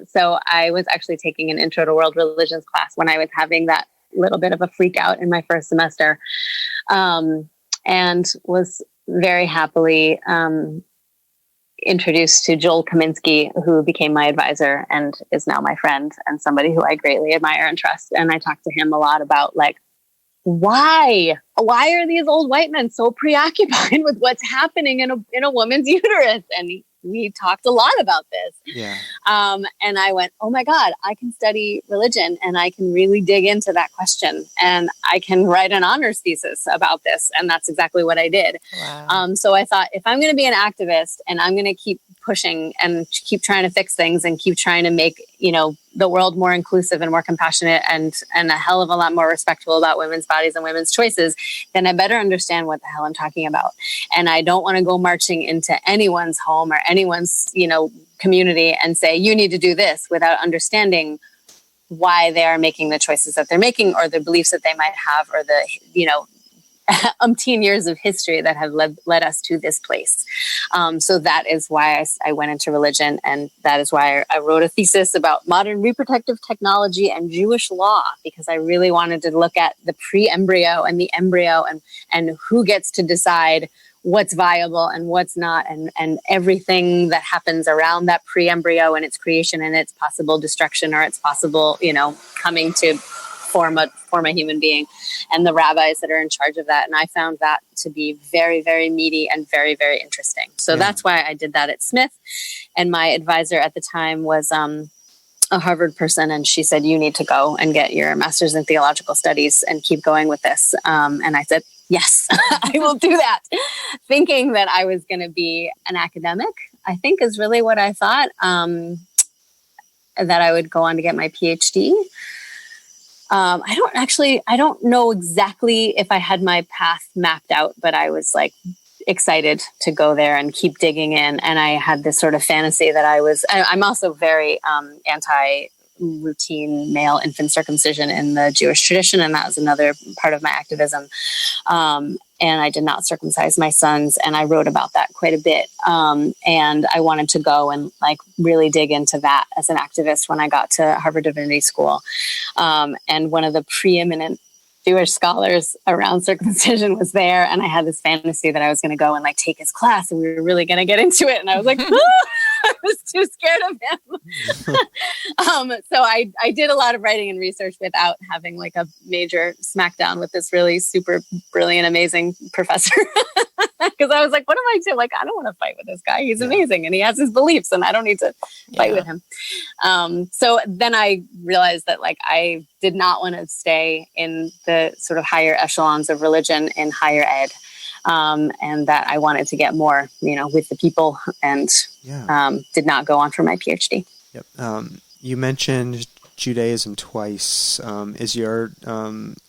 so I was actually taking an intro to world religions class when I was having that little bit of a freak out in my first semester and was very happily introduced to Joel Kaminsky, who became my advisor and is now my friend and somebody who I greatly admire and trust. And I talked to him a lot about like, why are these old white men so preoccupied with what's happening in a woman's uterus? And we talked a lot about this. Yeah. And I went, oh my God, I can study religion and I can really dig into that question and I can write an honors thesis about this. And that's exactly what I did. Wow. So I thought if I'm going to be an activist and I'm going to keep pushing and keep trying to fix things and keep trying to make, the world more inclusive and more compassionate and a hell of a lot more respectful about women's bodies and women's choices, then I better understand what the hell I'm talking about. And I don't want to go marching into anyone's home or anyone's, community and say, you need to do this without understanding why they are making the choices that they're making or the beliefs that they might have or the, umpteen years of history that have led us to this place. So that is why I went into religion. And that is why I wrote a thesis about modern reproductive technology and Jewish law, because I really wanted to look at the pre-embryo and the embryo and who gets to decide what's viable and what's not, and everything that happens around that pre-embryo and its creation and its possible destruction or its possible, coming to form a human being, and the rabbis that are in charge of that. And I found that to be very, very meaty and very, very interesting. So that's why I did that at Smith. And my advisor at the time was a Harvard person. And she said, you need to go and get your master's in theological studies and keep going with this. And I said, yes, I will do that. Thinking that I was going to be an academic, I think is really what I thought, that I would go on to get my PhD. I don't know exactly if I had my path mapped out, but I was like excited to go there and keep digging in. And I had this sort of fantasy that I'm also very routine male infant circumcision in the Jewish tradition. And that was another part of my activism. And I did not circumcise my sons. And I wrote about that quite a bit. And I wanted to go and like really dig into that as an activist when I got to Harvard Divinity School. And one of the preeminent Jewish scholars around circumcision was there. And I had this fantasy that I was going to go and like take his class and we were really going to get into it. And I was like, I was too scared of him. So I did a lot of writing and research without having like a major smackdown with this really super brilliant, amazing professor. Because I was like, what am I doing? Like, I don't want to fight with this guy. He's amazing and he has his beliefs and I don't need to fight with him. So then I realized that like I did not want to stay in the sort of higher echelons of religion in higher ed. And that I wanted to get more, with the people and did not go on for my PhD. Yep. You mentioned Judaism twice. Is your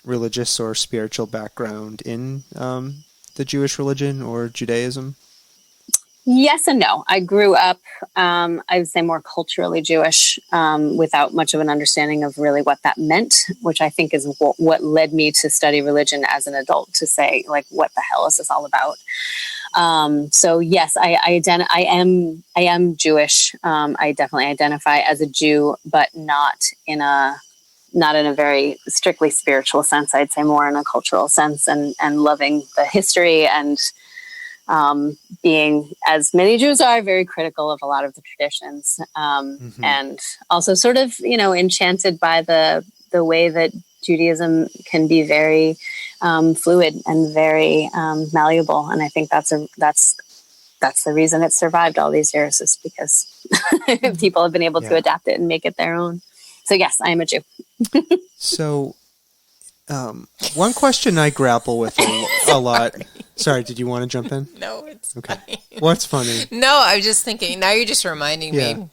religious or spiritual background in the Jewish religion or Judaism? Yes and no. I grew up, I would say more culturally Jewish, without much of an understanding of really what that meant, which I think is what led me to study religion as an adult, to say, like, what the hell is this all about? So yes, I am Jewish. I definitely identify as a Jew, but not in a very strictly spiritual sense. I'd say more in a cultural sense and loving the history and being, as many Jews are, very critical of a lot of the traditions, and also sort of, enchanted by the way that Judaism can be very fluid and very malleable. And I think that's the reason it's survived all these years, is because people have been able to adapt it and make it their own. So yes, I am a Jew. So one question I grapple with a lot. Sorry, did you want to jump in? No, it's okay. Fine. What's funny? No, I was just thinking, now you're just reminding me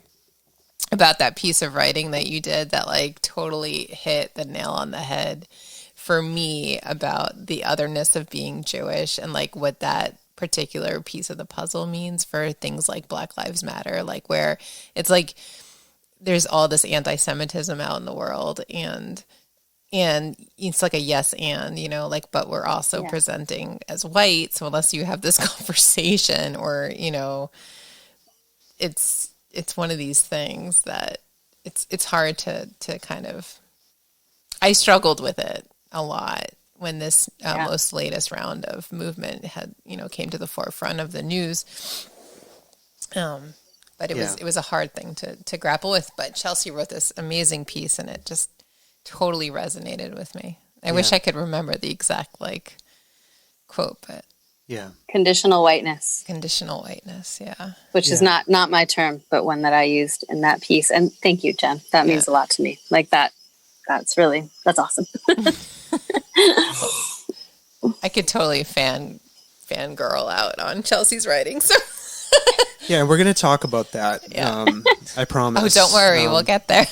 about that piece of writing that you did that like totally hit the nail on the head for me about the otherness of being Jewish and like what that particular piece of the puzzle means for things like Black Lives Matter, like where it's like there's all this anti-Semitism out in the world and it's like a yes and, like, but we're also presenting as white. So unless you have this conversation or, it's one of these things that it's hard to kind of, I struggled with it a lot when this most latest round of movement had, came to the forefront of the news. But it was a hard thing to grapple with. But Chelsea wrote this amazing piece and it just totally resonated with me. I wish I could remember the exact quote, but conditional whiteness, which is not my term, but one that I used in that piece. And thank you, Jen. That means a lot to me. Like that's awesome. I could totally fangirl out on Chelsea's writing. So yeah, we're going to talk about that. I promise. Oh, don't worry, we'll get there.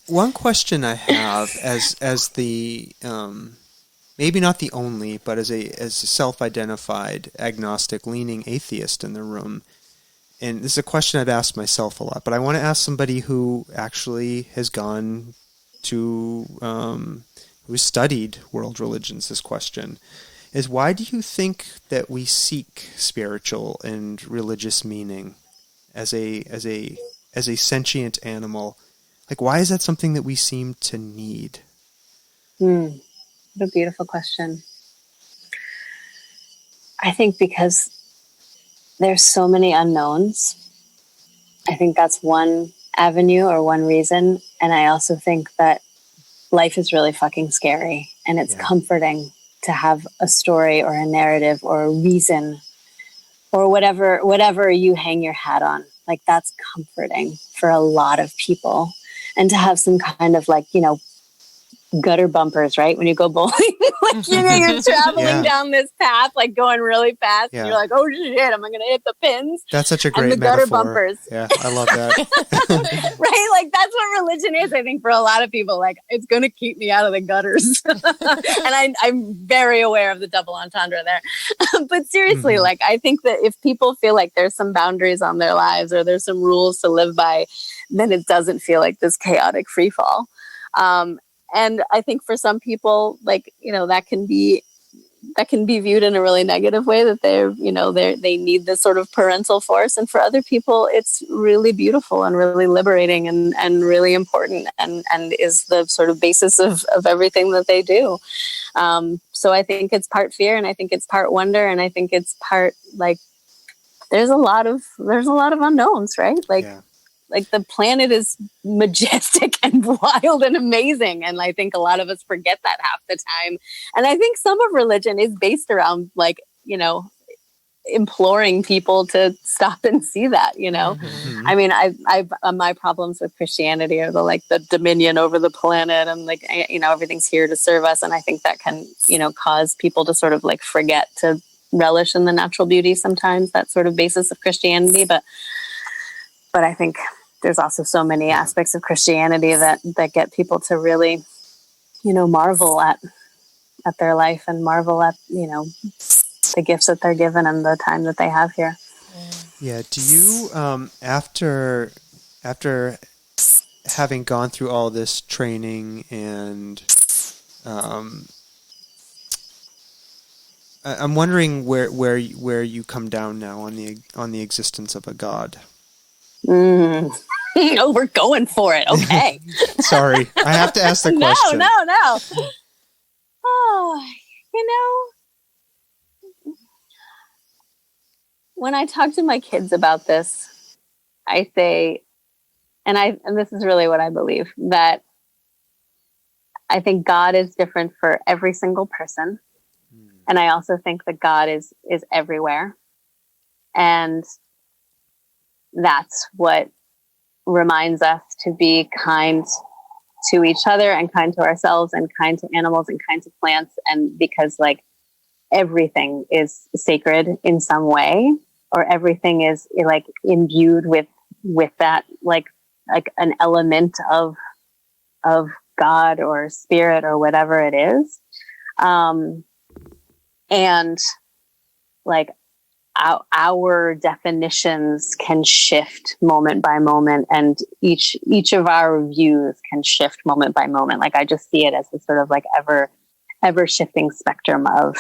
One question I have, as the maybe not the only, but as a self-identified agnostic-leaning atheist in the room, and this is a question I've asked myself a lot, but I want to ask somebody who actually has gone to who studied world religions this question, is why do you think that we seek spiritual and religious meaning as a sentient animal? Like, why is that something that we seem to need? What a beautiful question. I think because there's so many unknowns. I think that's one avenue or one reason. And I also think that life is really fucking scary. And it's comforting to have a story or a narrative or a reason or whatever you hang your hat on. Like, that's comforting for a lot of people. And to have some kind of gutter bumpers, right? When you go bowling, like you're traveling down this path, like going really fast. And you're like, oh shit, am I going to hit the pins? That's such a great and the metaphor. Gutter bumpers. Yeah, I love that. Right? Like that's what religion is, I think, for a lot of people. Like, it's going to keep me out of the gutters. And I'm very aware of the double entendre there. But seriously, like, I think that if people feel like there's some boundaries on their lives or there's some rules to live by, then it doesn't feel like this chaotic free fall. And I think for some people, like, that can be viewed in a really negative way, that they need this sort of parental force. And for other people, it's really beautiful and really liberating and really important and is the sort of basis of everything that they do. So I think it's part fear, and I think it's part wonder, and I think it's part, like, there's a lot of unknowns, right? Like, like the planet is majestic and wild and amazing. And I think a lot of us forget that half the time. And I think some of religion is based around, like, imploring people to stop and see that, Mm-hmm. I mean, I've my problems with Christianity are the dominion over the planet, and like, everything's here to serve us. And I think that can, cause people to sort of like forget to relish in the natural beauty sometimes, that sort of basis of Christianity. But I think there's also so many aspects of Christianity that get people to really, marvel at their life and marvel at, the gifts that they're given and the time that they have here. Yeah. Do you, after having gone through all this training and, I'm wondering where you come down now on the existence of a God. Oh, we're going for it. Okay. Sorry, I have to ask the question. No. Oh, when I talk to my kids about this, I say, and this is really what I believe, that I think God is different for every single person. And I also think that God is everywhere. And that's what reminds us to be kind to each other and kind to ourselves and kind to animals and kind to plants. And because, like, everything is sacred in some way, or everything is like imbued with that, like an element of God or spirit or whatever it is. And like, our definitions can shift moment by moment, and each of our views can shift moment by moment. Like, I just see it as a sort of like ever shifting spectrum of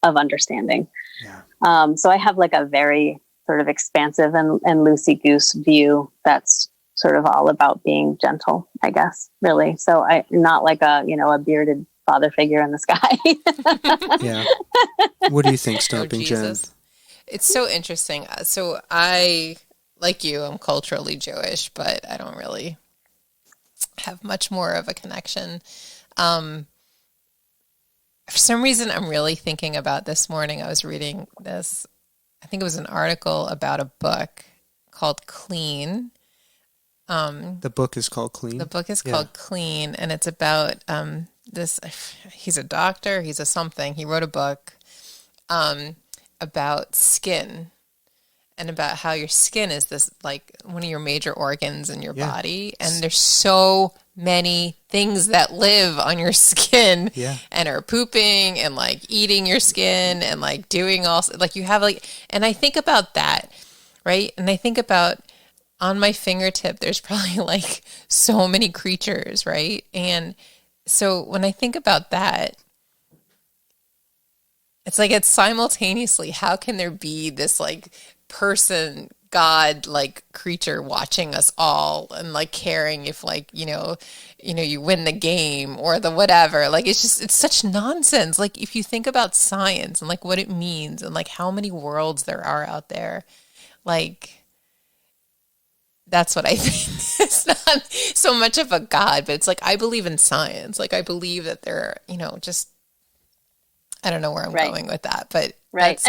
understanding. Yeah. So I have like a very sort of expansive and loosey goose view that's sort of all about being gentle, I guess, really. So I'm not like a bearded father figure in the sky. Yeah. What do you think, Stomping Jen? It's so interesting. So I, like you, I'm culturally Jewish, but I don't really have much more of a connection. For some reason, I'm really thinking about this morning. I was reading this, I think it was an article about a book called Clean. The book is called Clean? The book is called Clean, and it's about he's a doctor, he's a something. He wrote a book about skin and about how your skin is this, like, one of your major organs in your body. And there's so many things that live on your skin and are pooping and like eating your skin and like doing all, like, you have like, and I think about that, right? And I think about, on my fingertip, there's probably like so many creatures, right? And so when I think about that, it's like, it's simultaneously, how can there be this like person, God, like creature watching us all and like caring if like, you win the game or the whatever. Like, it's such nonsense. Like, if you think about science and like what it means and like how many worlds there are out there, like, that's what I think. It's not so much of a God, but it's like, I believe in science. Like, I believe that there are, I don't know where I'm Right. going with that, but Right.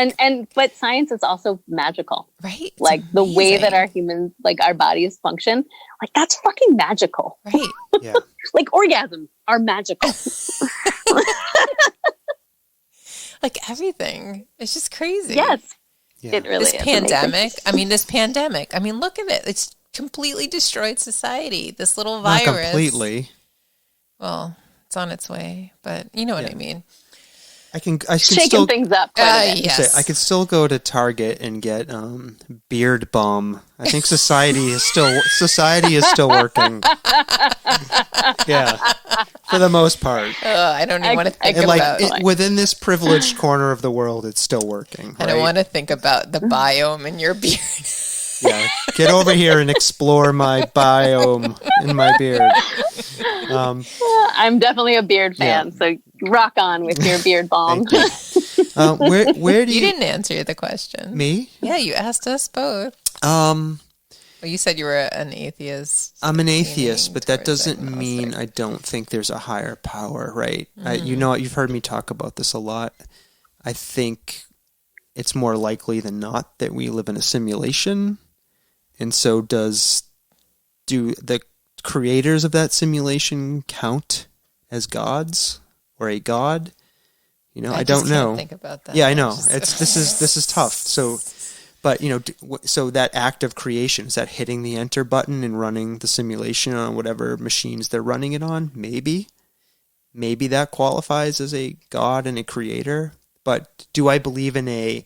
But science is also magical. Right. It's like the way that amazing. our humans, like our bodies function, like that's fucking magical. Right. Yeah. Like orgasms are magical. Like everything. It's just crazy. Yes. Yeah. It really This is pandemic, amazing. I mean, look at it. It's completely destroyed society. This little Not virus. completely. Well, it's on its way, but you know what Yeah. I mean. I can Shaking still things up quite a bit. Yes. I could still go to Target and get beard balm. I think society is still working. Yeah, for the most part. I don't even want to think And about within this privileged corner of the world, it's still working. I don't right? want to think about the biome in your beard. Yeah, get over here and explore my biome in my beard. I'm definitely a beard fan, so rock on with your beard balm. Where do You you didn't answer the question. me? Yeah, you asked us both. Um, Well, you said you were an atheist. I'm an atheist, but that towards doesn't mean agnostic. I don't think there's a higher power, right? Mm-hmm. You know, you've heard me talk about this a lot. I think it's more likely than not that we live in a simulation. And so do the creators of that simulation count as gods or a god? You know, I just don't know. can't think about that. Yeah, I know. Just- This is tough. So, but you know, so that act of creation, is that hitting the enter button and running the simulation on whatever machines they're running it on? Maybe that qualifies as a god and a creator. But do I believe in a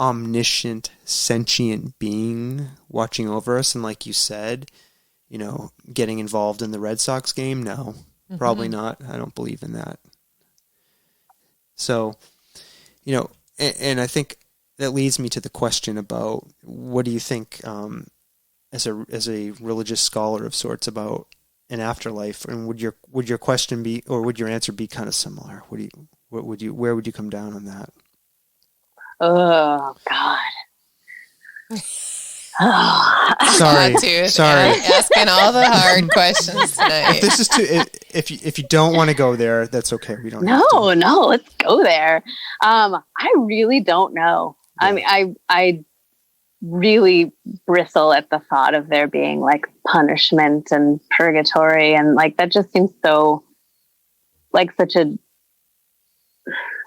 omniscient, sentient being watching over us? And like you said, you know, getting involved in the Red Sox game? No, probably not. I don't believe in that. So, you know, and I think that leads me to the question about what do you think, as a religious scholar of sorts, about an afterlife, and would your question be, or would your answer be kind of similar? Where would you come down on that? Oh God. Sorry, Sorry. Asking all the hard questions tonight. This is too. If you don't want to go there, that's okay. We don't. have to. No, let's go there. I really don't know. Yeah. I mean, I really bristle at the thought of there being like punishment and purgatory, and like that just seems so like such a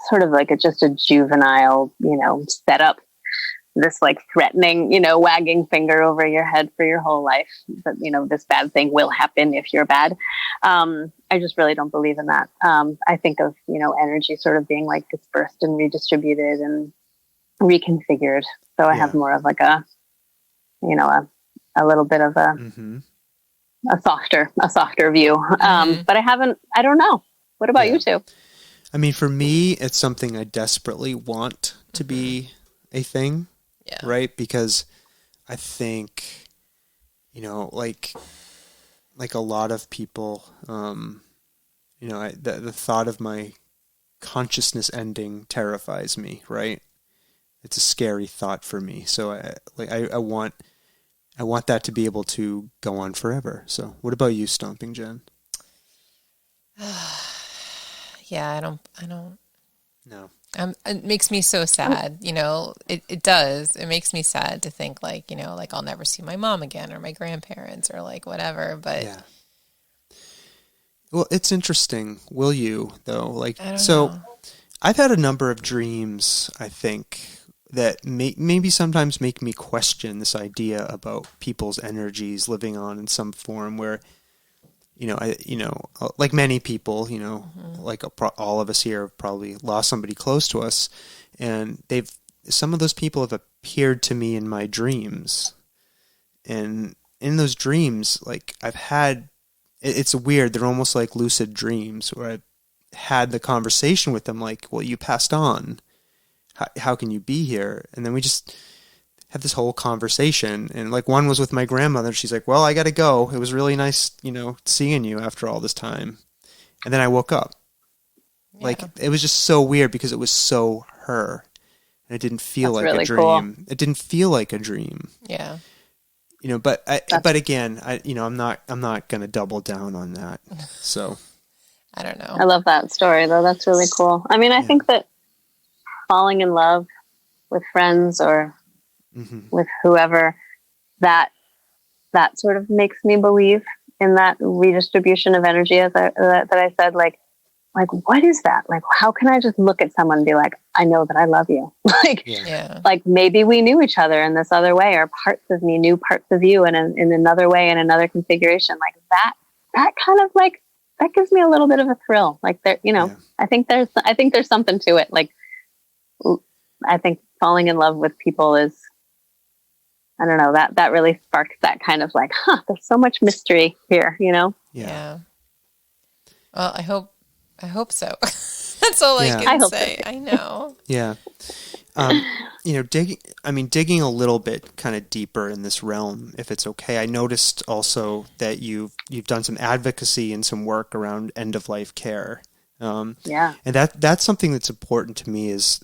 sort of like just a juvenile, you know, setup. This like threatening, you know, wagging finger over your head for your whole life that, you know, this bad thing will happen if you're bad. I just really don't believe in that. I think of, you know, energy sort of being like dispersed and redistributed and reconfigured. So I have more of like a, you know, a little bit of a softer view. But I don't know. What about you two? I mean, for me, it's something I desperately want to be a thing. Yeah. Right? Because I think, you know, like a lot of people, you know, the thought of my consciousness ending terrifies me, right? It's a scary thought for me. So I want that to be able to go on forever. So what about you, Stomping Jen? Yeah, I don't. No. It makes me so sad, you know, it does. It makes me sad to think like, you know, like I'll never see my mom again or my grandparents or like whatever, but. Yeah. Well, it's interesting. Will you though? Like, I don't so know. I've had a number of dreams, I think, that maybe sometimes make me question this idea about people's energies living on in some form where, like many people, like all of us here have probably lost somebody close to us, and some of those people have appeared to me in my dreams, and in those dreams, like it's weird. They're almost like lucid dreams where I've had the conversation with them, like, well, you passed on. How can you be here? And then we just have this whole conversation, and like one was with my grandmother. She's like, well, I got to go. It was really nice, seeing you after all this time. And then I woke up. Yeah. Like, it was just so weird because it was so her. And it didn't feel like really a dream. Cool. It didn't feel like a dream. Yeah. But again, I'm not going to double down on that. So I don't know. I love that story though. That's really cool. I mean, I think that falling in love with friends or with whoever, that sort of makes me believe in that redistribution of energy, as that I said, like, what is that? Like, how can I just look at someone and be like, I know that I love you. Like maybe we knew each other in this other way, or parts of me knew parts of you in another way, in another configuration. Like that kind of like, that gives me a little bit of a thrill. Like there, I think there's something to it. Like, I think falling in love with people is, I don't know, that really sparks that kind of like, there's so much mystery here, Yeah. Well, I hope so. That's all I can say. So. I know. Yeah. Digging a little bit kind of deeper in this realm, if it's okay. I noticed also that you've done some advocacy and some work around end of life care. And that's something that's important to me, is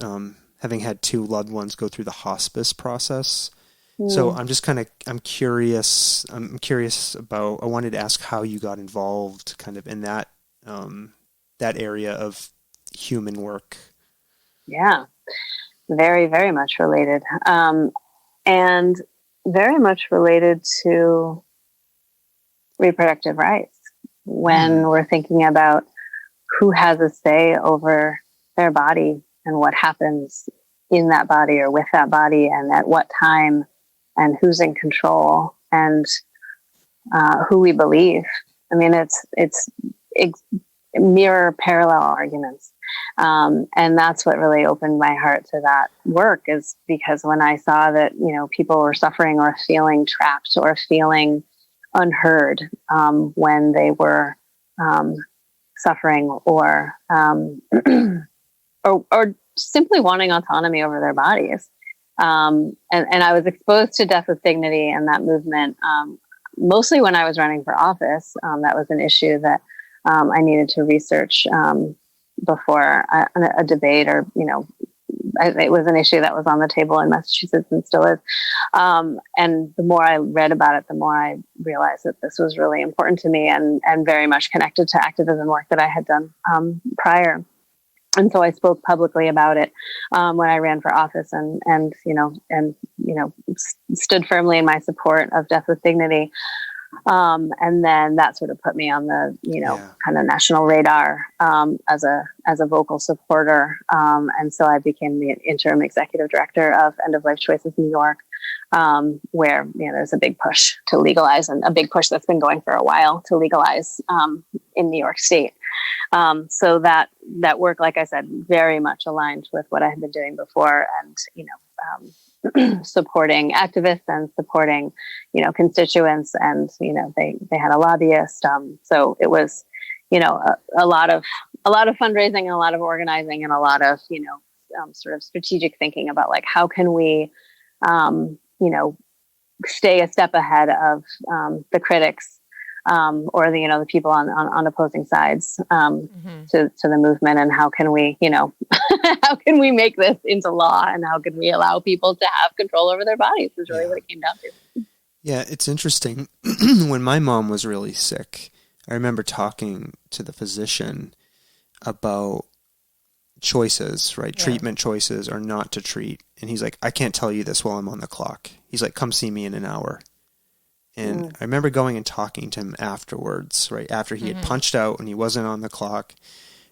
having had 2 loved ones go through the hospice process. So I'm curious about, I wanted to ask how you got involved kind of in that area of human work. Yeah, very, very much related. And very much related to reproductive rights when we're thinking about who has a say over their body and what happens in that body or with that body, and at what time, and who's in control, and who we believe. I mean, it's mirror parallel arguments. And that's what really opened my heart to that work, is because when I saw that, people were suffering or feeling trapped or feeling unheard when they were suffering or simply wanting autonomy over their bodies. And I was exposed to Death with Dignity and that movement, mostly when I was running for office. That was an issue that I needed to research before a debate, or, it was an issue that was on the table in Massachusetts and still is. And the more I read about it, the more I realized that this was really important to me, and very much connected to activism work that I had done prior. And so I spoke publicly about it when I ran for office, and stood firmly in my support of Death with Dignity. And then that sort of put me on the, kind of national radar as a vocal supporter. And so I became the interim executive director of End of Life Choices New York, where there's a big push to legalize, and a big push that's been going for a while to legalize in New York State. So that work, like I said, very much aligned with what I had been doing before, and supporting activists and supporting constituents, and they had a lobbyist. So it was a lot of fundraising, and a lot of organizing, and a lot of sort of strategic thinking about, like, how can we stay a step ahead of the critics, or the people on opposing sides to the movement, and how can we how can we make this into law, and how can we allow people to have control over their bodies, is really what it came down to. Yeah, it's interesting. When my mom was really sick, I remember talking to the physician about choices, right? Yeah. Treatment choices, or not to treat. And he's like, I can't tell you this while I'm on the clock. He's like, come see me in an hour. And I remember going and talking to him afterwards, right? After he had punched out and he wasn't on the clock.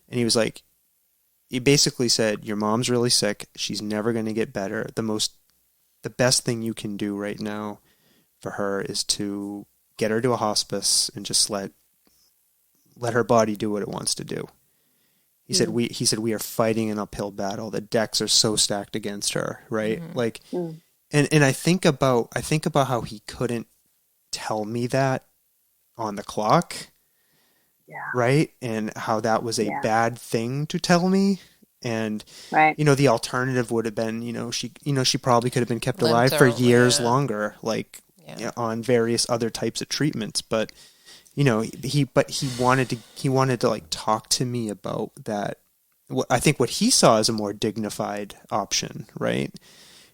And he was like, he basically said, your mom's really sick. She's never going to get better. The best thing you can do right now for her is to get her to a hospice and just let her body do what it wants to do. He said we are fighting an uphill battle. The decks are so stacked against her, right? Like, and I think about how he couldn't tell me that on the clock, right? And how that was a bad thing to tell me. And the alternative would have been, she probably could have been kept alive for years longer, like on various other types of treatments. But he wanted to like talk to me about that. I think what he saw as a more dignified option, right?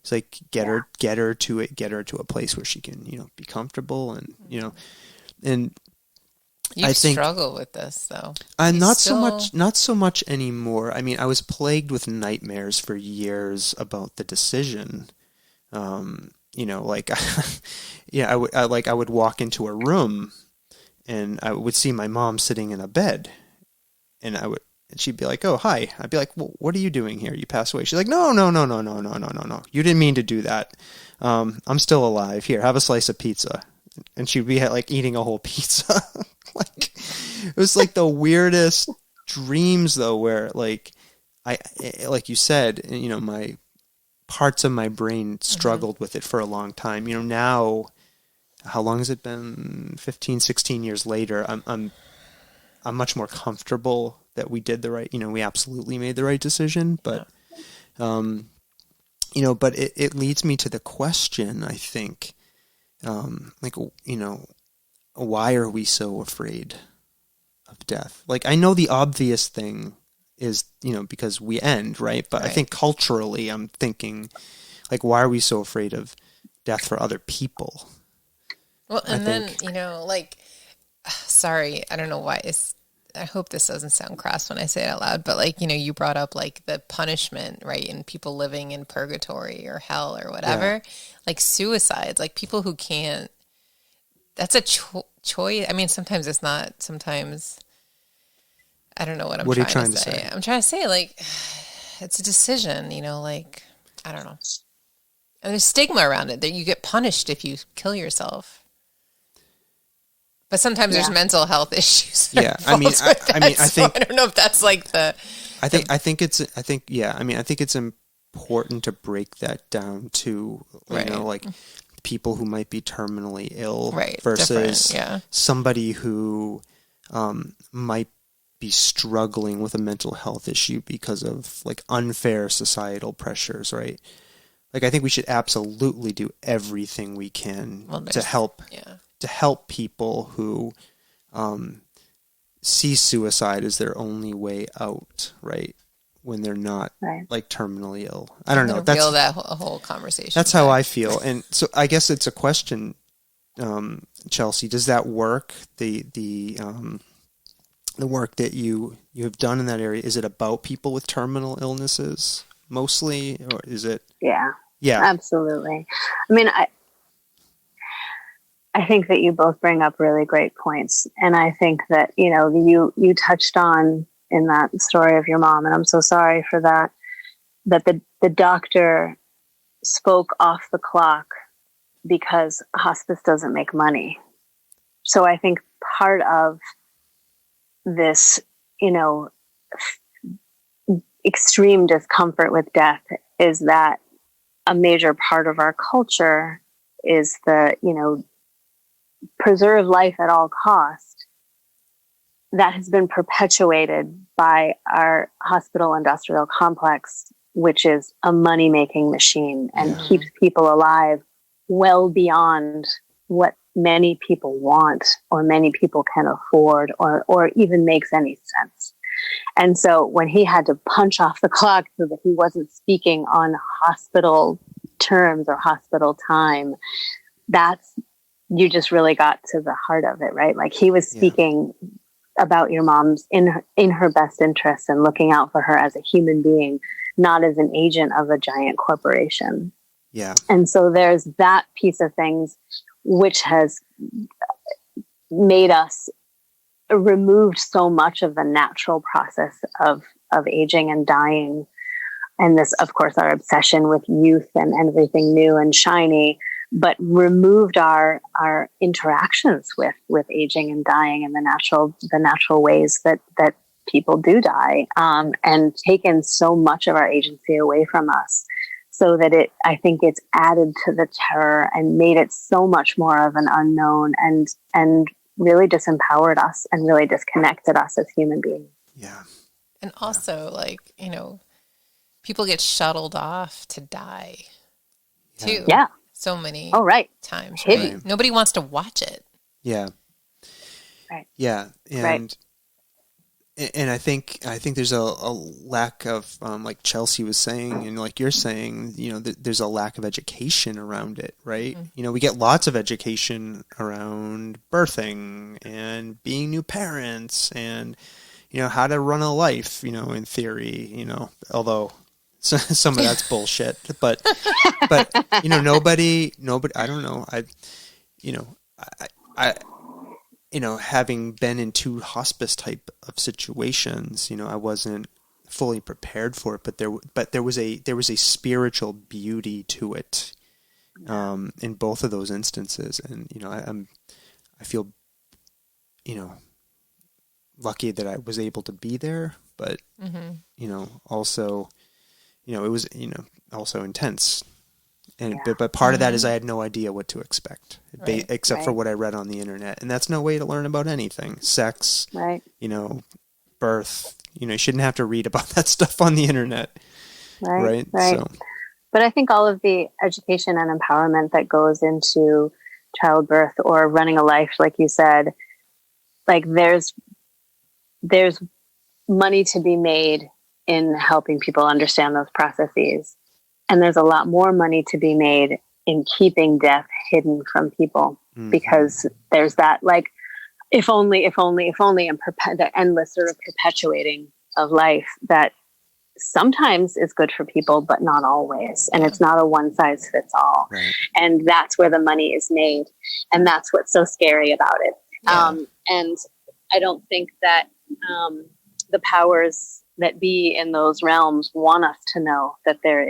It's like get her to a place where she can, be comfortable, and and You struggle with this, though. Not so much anymore. I mean, I was plagued with nightmares for years about the decision. Like, yeah, I would walk into a room, and I would see my mom sitting in a bed, and she'd be like, "Oh, hi." I'd be like, "Well, what are you doing here? You passed away." She's like, "No. You didn't mean to do that. I'm still alive. Here, have a slice of pizza." And she'd be like eating a whole pizza. Like, it was like the weirdest dreams, though, where like like you said, my parts of my brain struggled with it for a long time. Now, how long has it been? 15, 16 years later, I'm much more comfortable that we did the right, we absolutely made the right decision, but, but it leads me to the question, I think, why are we so afraid of death? Like, I know the obvious thing is, because we end, right? But right. I think culturally, I'm thinking, like, why are we so afraid of death for other people? Well, and then, sorry, I don't know why I hope this doesn't sound crass when I say it out loud, but like, you brought up like the punishment, right? And people living in purgatory or hell or whatever, like suicides, like people who can't, that's a choice. I mean, sometimes it's not, sometimes I don't know what I'm trying to say. I'm trying to say like, it's a decision, like, I don't know. And there's stigma around it that you get punished if you kill yourself. But sometimes there's mental health issues. Yeah, I think I don't know if that's like the. I think it's important to break that down to like people who might be terminally ill versus somebody who might be struggling with a mental health issue because of like unfair societal pressures, right? Like, I think we should absolutely do everything we can to help. Yeah. To help people who see suicide as their only way out, right? When they're not like terminally ill. I don't know. That's that whole conversation. That's how I feel. And so I guess it's a question, Chelsea. Does that work? The work that you have done in that area, is it about people with terminal illnesses mostly, or is it? Yeah. Absolutely. I mean, I think that you both bring up really great points. And I think that, you touched on in that story of your mom, and I'm so sorry for that the doctor spoke off the clock because hospice doesn't make money. So I think part of this, extreme discomfort with death is that a major part of our culture is the, preserve life at all cost, that has been perpetuated by our hospital industrial complex, which is a money-making machine and keeps people alive well beyond what many people want or many people can afford or even makes any sense. And so when he had to punch off the clock so that he wasn't speaking on hospital terms or hospital time, you just really got to the heart of it, right? Like, he was speaking about your mom's in her best interest and looking out for her as a human being, not as an agent of a giant corporation. Yeah. And so there's that piece of things which has made us removed so much of the natural process of aging and dying. And this, of course, our obsession with youth and everything new and shiny, but removed our interactions with aging and dying and the natural ways that people do die, and taken so much of our agency away from us, so that I think it's added to the terror and made it so much more of an unknown and really disempowered us and really disconnected us as human beings. Yeah. And also, people get shuttled off to die too. Yeah. So many times. Right? Nobody wants to watch it. Yeah. Right. Yeah. And And I think there's a lack of, like Chelsea was saying, and like you're saying, there's a lack of education around it, right? Mm-hmm. We get lots of education around birthing and being new parents and, how to run a life, in theory, although some of that's bullshit, but nobody, I don't know. Having been in 2 hospice type of situations, I wasn't fully prepared for it, but there was a spiritual beauty to it, in both of those instances. And, I feel, lucky that I was able to be there, but, also, it was, also intense. And but part of that is I had no idea what to expect, except for what I read on the internet, and that's no way to learn about anything. Sex, birth. You shouldn't have to read about that stuff on the internet, right? So. But I think all of the education and empowerment that goes into childbirth or running a life, like you said, like there's money to be made in helping people understand those processes. And there's a lot more money to be made in keeping death hidden from people, because there's that, like, if only, and the endless sort of perpetuating of life that sometimes is good for people, but not always. And it's not a one size fits all. Right. And that's where the money is made. And that's what's so scary about it. Yeah. And I don't think that the powers that be in those realms want us to know that there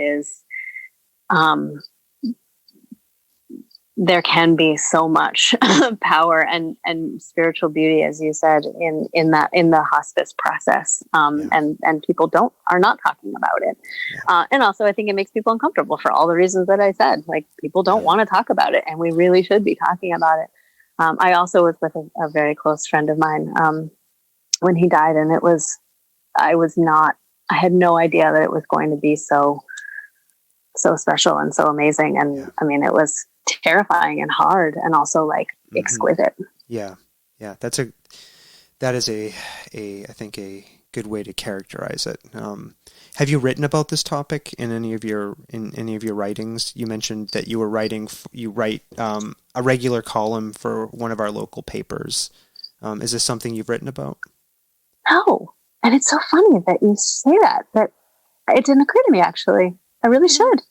can be so much power and spiritual beauty, as you said, in the hospice process. And people are not talking about it. Yeah. And also I think it makes people uncomfortable for all the reasons that I said. Like, people don't want to talk about it, and we really should be talking about it. I also was with a very close friend of mine when he died, and I had no idea that it was going to be so special and so amazing. And I mean, it was terrifying and hard, and also like exquisite. Yeah. That is I think a good way to characterize it. Have you written about this topic in any of your writings? You mentioned that you write a regular column for one of our local papers. Is this something you've written about? No. And it's so funny that you say that it didn't occur to me, actually. I really should.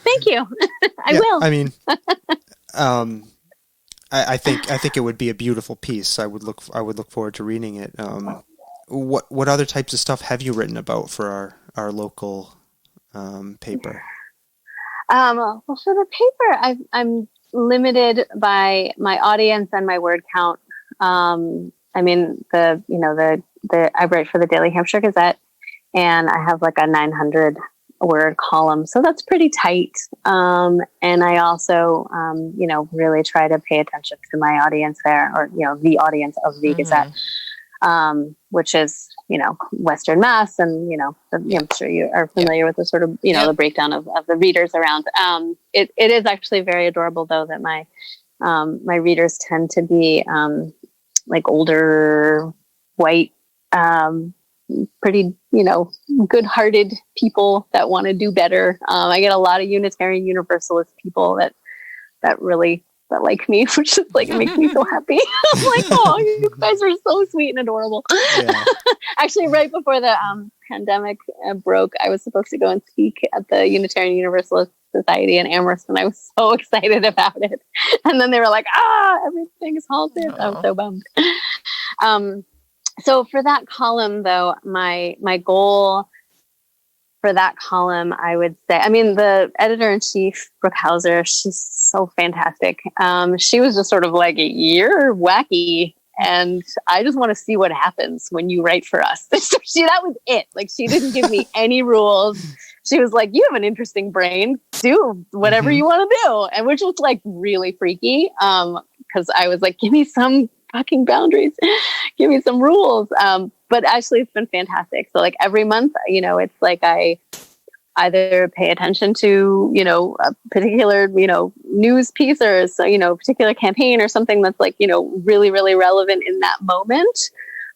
Thank you. I will. I mean, I think it would be a beautiful piece. I would look forward to reading it. What other types of stuff have you written about for our local paper? Well, for the paper, I'm limited by my audience and my word count. I mean, I write for the Daily Hampshire Gazette, and I have like a 900 word column. So that's pretty tight. And I also, really try to pay attention to my audience there, or, the audience of the Gazette, which is, Western Mass. And, I'm sure you are familiar with the sort of, the breakdown of the readers around. It is actually very adorable, though, that my readers tend to be, like ulder, white, pretty, good-hearted people that want to do better. I get a lot of Unitarian Universalist people that like me, which is like, it makes me so happy. I'm like, oh, you guys are so sweet and adorable. Yeah. Actually, right before the pandemic broke, I was supposed to go and speak at the Unitarian Universalist Society in Amherst, and I was so excited about it. And then they were like, everything is halted. I was so bummed. So for that column, though, my goal for that column, I would say, I mean, the editor-in-chief, Brooke Hauser, she's so fantastic. She was just sort of like, you're wacky, and I just want to see what happens when you write for us. That was it. Like, she didn't give me any rules. She was like, you have an interesting brain. Do whatever you want to do. And which was like really freaky. Because I was like, give me some fucking boundaries. Give me some rules. But actually it's been fantastic. So like every month, it's like I either pay attention to, a particular, news piece or, particular campaign or something that's like, really, really relevant in that moment.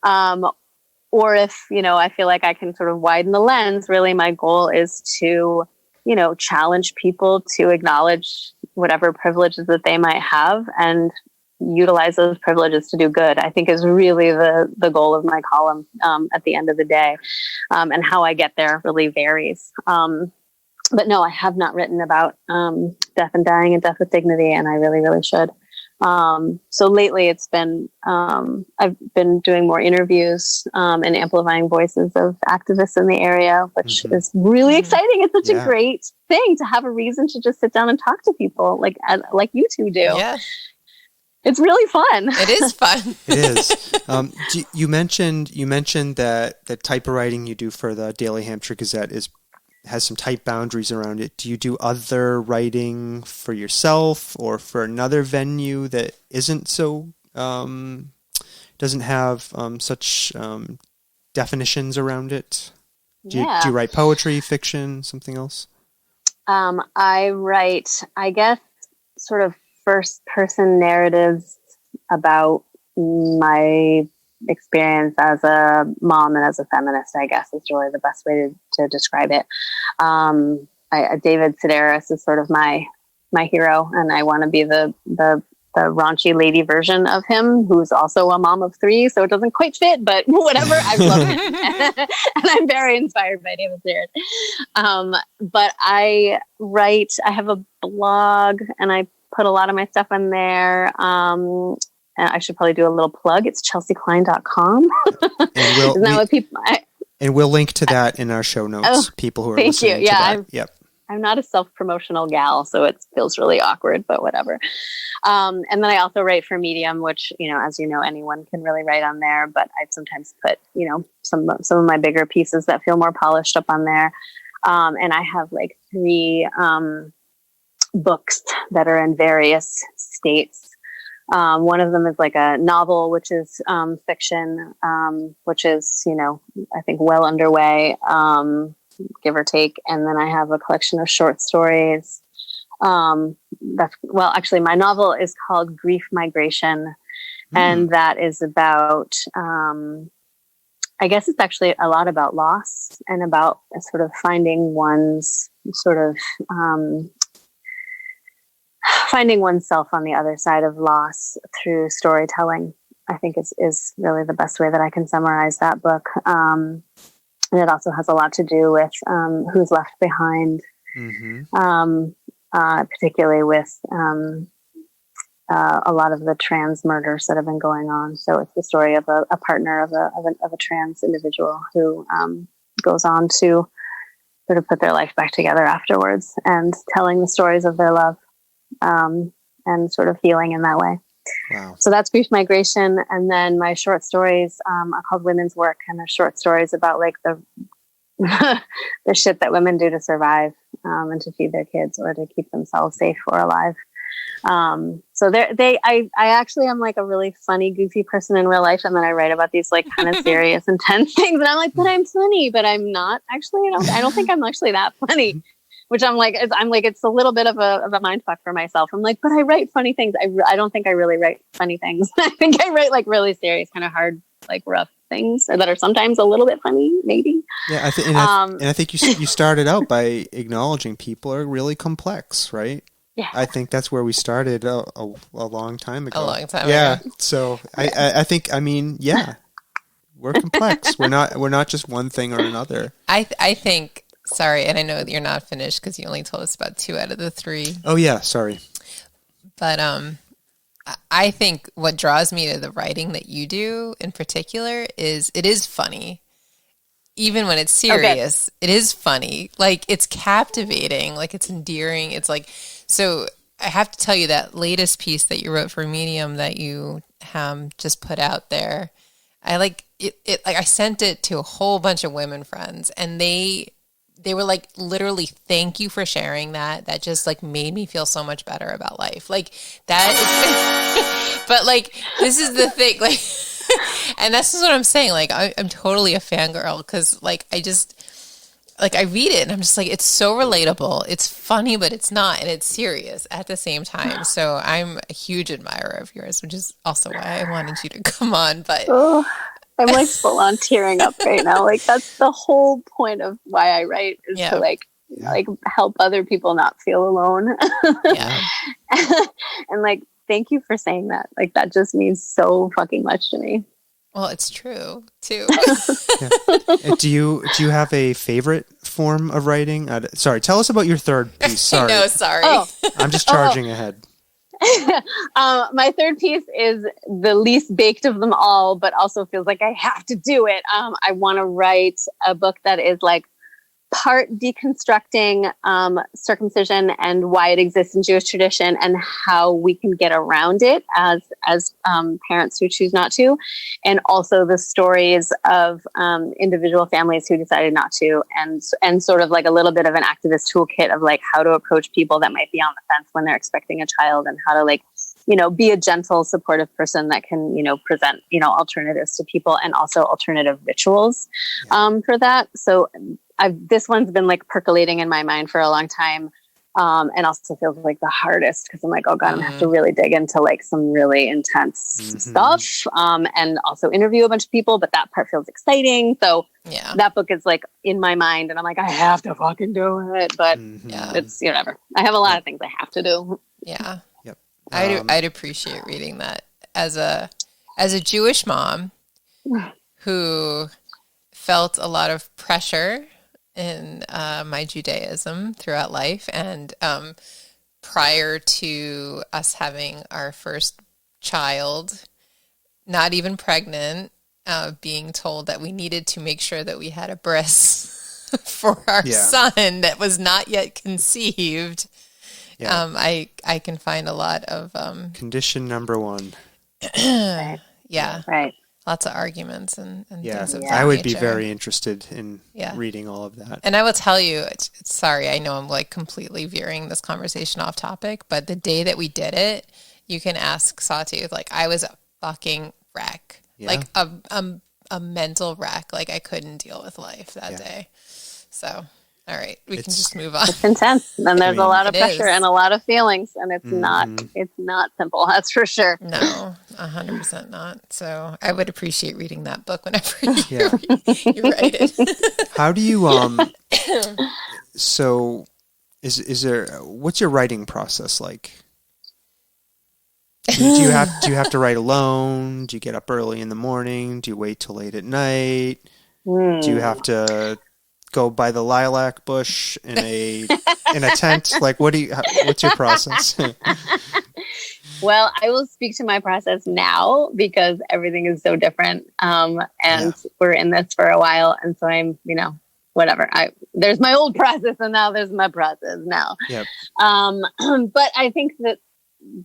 Or if, I feel like I can sort of widen the lens, really my goal is to, challenge people to acknowledge whatever privileges that they might have and utilize those privileges to do good, I think is really the goal of my column at the end of the day. And how I get there really varies. But no, I have not written about death and dying and death with dignity, and I really, really should. So lately it's been, I've been doing more interviews and amplifying voices of activists in the area, which is really exciting. It's such a great thing to have a reason to just sit down and talk to people like you two do. Yeah. It's really fun. It is fun. It is. You mentioned that the type of writing you do for the Daily Hampshire Gazette has some tight boundaries around it. Do you do other writing for yourself or for another venue that isn't so doesn't have such definitions around it? Do you write poetry, fiction, something else? I write, I guess, sort of first-person narratives about my experience as a mom and as a feminist, I guess, is really the best way to describe it. David Sedaris is sort of my hero, and I want to be the raunchy lady version of him, who's also a mom of 3, so it doesn't quite fit, but whatever. I love it. And I'm very inspired by David Sedaris. But I have a blog, and I put a lot of my stuff on there. And I should probably do a little plug. It's chelseakline.com. Isn't that what people... And we'll link to that in our show notes, people who are listening to that. I'm not a self-promotional gal, so it feels really awkward, but whatever. And then I also write for Medium, which, as you know, anyone can really write on there, but I sometimes put, some of my bigger pieces that feel more polished up on there. And I have like 3 books that are in various states. One of them is like a novel, which is fiction, which is, I think well underway, give or take. And then I have a collection of short stories. Actually, my novel is called Grief Migration. And that is about, I guess it's actually a lot about loss and about sort of finding one's sort of, finding oneself on the other side of loss through storytelling, I think is really the best way that I can summarize that book. And it also has a lot to do with who's left behind, particularly with a lot of the trans murders that have been going on. So it's the story of a partner of a trans individual who goes on to sort of put their life back together afterwards, and telling the stories of their love. And sort of healing in that way. Wow. So that's Grief Migration. And then my short stories are called Women's Work, and they're short stories about like the the shit that women do to survive and to feed their kids or to keep themselves safe or alive. So I actually am like a really funny, goofy person in real life, and then I write about these like kind of serious, intense things, and I'm like, but I'm funny, but I'm not actually. I don't think I'm actually that funny. Which I'm like, it's a little bit of a mind fuck for myself. I'm like, but I write funny things. I don't think I really write funny things. I think I write like really serious, kind of hard, like rough things that are sometimes a little bit funny, maybe. Yeah, I think you started out by acknowledging people are really complex, right? Yeah. I think that's where we started a long time ago. A long time ago. Yeah. So I think, we're complex. We're not just one thing or another. I think. Sorry, and I know that you're not finished because you only told us about 2 out of the 3. Oh yeah, sorry. But I think what draws me to the writing that you do in particular is it is funny. Even when it's serious, It is funny. Like, it's captivating, like it's endearing. It's like, so I have to tell you that latest piece that you wrote for Medium that you just put out there, I like it. Like, I sent it to a whole bunch of women friends, and they were like, literally, thank you for sharing that. That just like made me feel so much better about life. Like that. But like, this is the thing. Like, and this is what I'm saying. Like, I'm totally a fangirl because like, I read it and I'm just like, it's so relatable. It's funny, but it's not. And it's serious at the same time. So I'm a huge admirer of yours, which is also why I wanted you to come on. But I'm like full on tearing up right now. Like that's the whole point of why I write is to like help other people not feel alone. Yeah. And like, thank you for saying that. Like that just means so fucking much to me. Well, it's true too. Do you have a favorite form of writing? Sorry, tell us about your third piece. Sorry. No, sorry. Oh. I'm just charging ahead. My third piece is the least baked of them all, but also feels like I have to do it. I want to write a book that is like part deconstructing circumcision and why it exists in Jewish tradition and how we can get around it as parents who choose not to, and also the stories of individual families who decided not to, and sort of like a little bit of an activist toolkit of like how to approach people that might be on the fence when they're expecting a child, and how to like, you know, be a gentle, supportive person that can, you know, present, you know, alternatives to people and also alternative rituals for that. So this one's been like percolating in my mind for a long time. And also feels like the hardest because I'm like, oh God, I'm gonna have to really dig into like some really intense stuff. And also interview a bunch of people, but that part feels exciting. So that book is like in my mind and I'm like, I have to fucking do it. But it's, you know, whatever. I have a lot of things I have to do. Yeah. Yep. I'd appreciate reading that as a Jewish mom who felt a lot of pressure in my Judaism throughout life, and prior to us having our first child, not even pregnant, being told that we needed to make sure that we had a bris for our son that was not yet conceived. I can find a lot of condition number one. Right. Lots of arguments and things of that I would nature. be very interested in reading all of that. And I will tell you, sorry, I know I'm like completely veering this conversation off topic, but the day that we did it, you can ask Sawtooth, like I was a fucking wreck, like a mental wreck. Like I couldn't deal with life that day. So, all right, we can just move on. It's intense. And there's a lot of pressure and a lot of feelings, and it's not simple. That's for sure. No, 100% not. So I would appreciate reading that book whenever you write it. How do you, so is there, what's your writing process like? Do you have to write alone? Do you get up early in the morning? Do you wait till late at night? Do you have to go by the lilac bush in a tent? Like, what's your process? Well, I will speak to my process now because everything is so different. And we're in this for a while. And so I'm, you know, whatever. There's my old process and now there's my process now. Yep. But I think that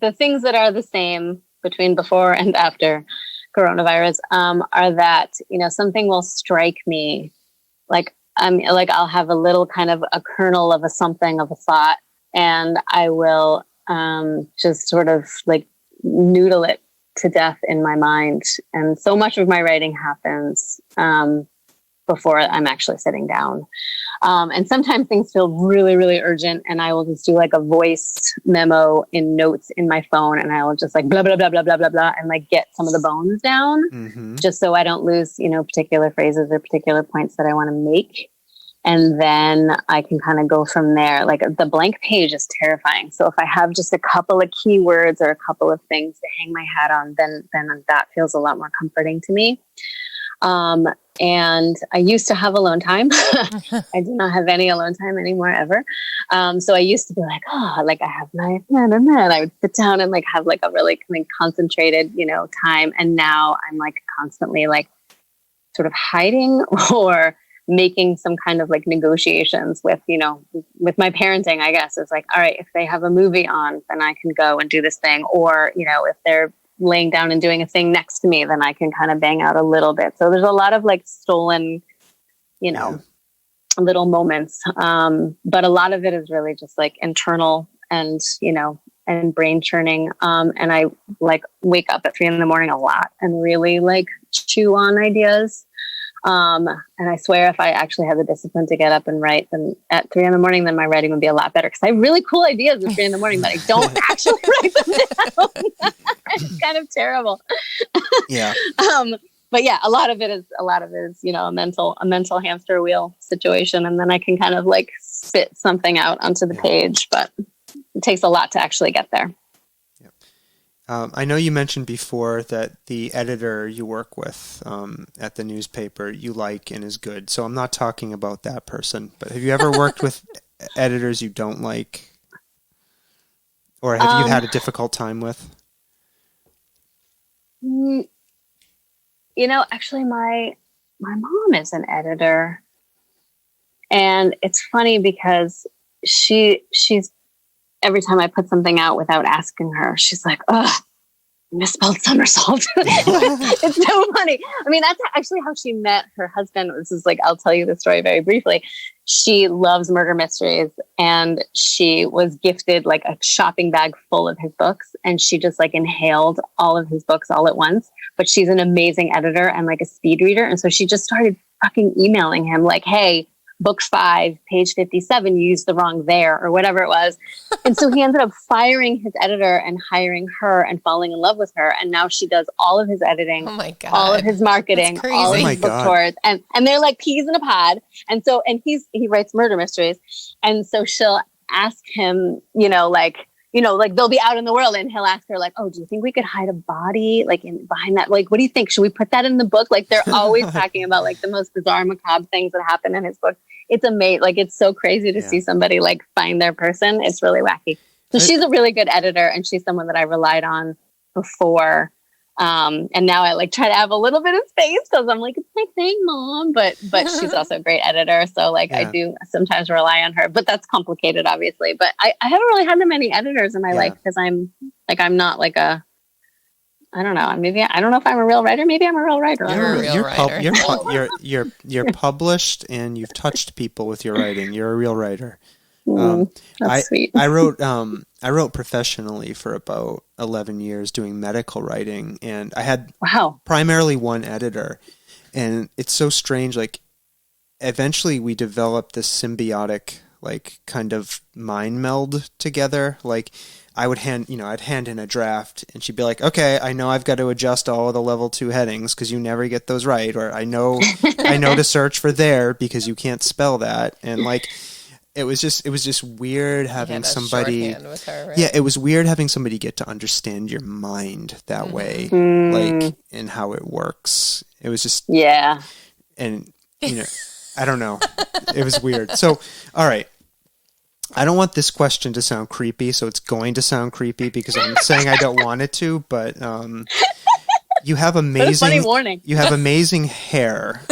the things that are the same between before and after coronavirus, are that, you know, something will strike me like, I'll have a little kind of a kernel of a something of a thought, and I will just sort of like noodle it to death in my mind. And so much of my writing happens before I'm actually sitting down. And sometimes things feel really, really urgent, and I will just do like a voice memo in notes in my phone, and I will just like blah, blah, blah, blah, blah, blah, blah, and like get some of the bones down just so I don't lose, you know, particular phrases or particular points that I want to make. And then I can kind of go from there. Like the blank page is terrifying. So if I have just a couple of keywords or a couple of things to hang my hat on, then that feels a lot more comforting to me. And I used to have alone time. I do not have any alone time anymore ever. So I used to be like, like I have my and I would sit down and like have like a really concentrated, you know, time. And now I'm like constantly like sort of hiding or making some kind of like negotiations with, you know, with my parenting, I guess. It's like, all right, if they have a movie on, then I can go and do this thing. Or, you know, if they're laying down and doing a thing next to me, then I can kind of bang out a little bit. So there's a lot of like stolen, you know, little moments. But a lot of it is really just like internal and, you know, and brain churning. And I like wake up at 3 a.m. a lot and really like chew on ideas. And I swear if I actually had the discipline to get up and write then at 3 a.m, then my writing would be a lot better. Cause I have really cool ideas at 3 a.m, but I don't actually write them down. It's kind of terrible. Yeah. but yeah, a lot of it is, you know, a mental hamster wheel situation. And then I can kind of like spit something out onto the page, but it takes a lot to actually get there. I know you mentioned before that the editor you work with at the newspaper you like and is good. So I'm not talking about that person, but have you ever worked with editors you don't like? Or have you had a difficult time with? You know, actually my mom is an editor, and it's funny because she's every time I put something out without asking her, she's like, "Ugh, misspelled somersault." It's so funny. I mean, that's actually how she met her husband. This is like, I'll tell you the story very briefly. She loves murder mysteries, and she was gifted like a shopping bag full of his books, and she just like inhaled all of his books all at once. But she's an amazing editor and like a speed reader. And so she just started fucking emailing him like, "Hey, book 5, page 57, you used the wrong there," or whatever it was. And so he ended up firing his editor and hiring her and falling in love with her. And now she does all of his editing, Oh my God. all of his marketing, all of his book tours. And they're like peas in a pod. And so, and he writes murder mysteries. And so she'll ask him, like they'll be out in the world and he'll ask her like, "Oh, do you think we could hide a body like behind that? Like, what do you think? Should we put that in the book?" Like they're always talking about like the most bizarre, macabre things that happen in his book. It's amazing. Like, it's so crazy to see somebody like find their person. It's really wacky. So she's a really good editor, and she's someone that I relied on before. And now I like try to have a little bit of space because I'm like, it's my thing, Mom. But she's also a great editor. So like I do sometimes rely on her, but that's complicated, obviously. But I haven't really had that many editors in my life because I'm not like a, I don't know. Maybe I don't know if I'm a real writer. Maybe I'm a real writer. You're published and you've touched people with your writing. You're a real writer. That's sweet. I wrote professionally for about 11 years doing medical writing, and I had primarily one editor. And it's so strange. Like, eventually we developed this symbiotic, like, kind of mind meld together. Like, I'd hand in a draft and she'd be like, "Okay, I know I've got to adjust all of the level 2 headings because you never get those right. Or I know to search for there because you can't spell that." And like, it was just weird having somebody with her, right? Yeah, it was weird having somebody get to understand your mind that way, like, and how it works. It was just, and I don't know. It was weird. So, all right. I don't want this question to sound creepy, so it's going to sound creepy because I'm saying I don't want it to, but you have amazing hair,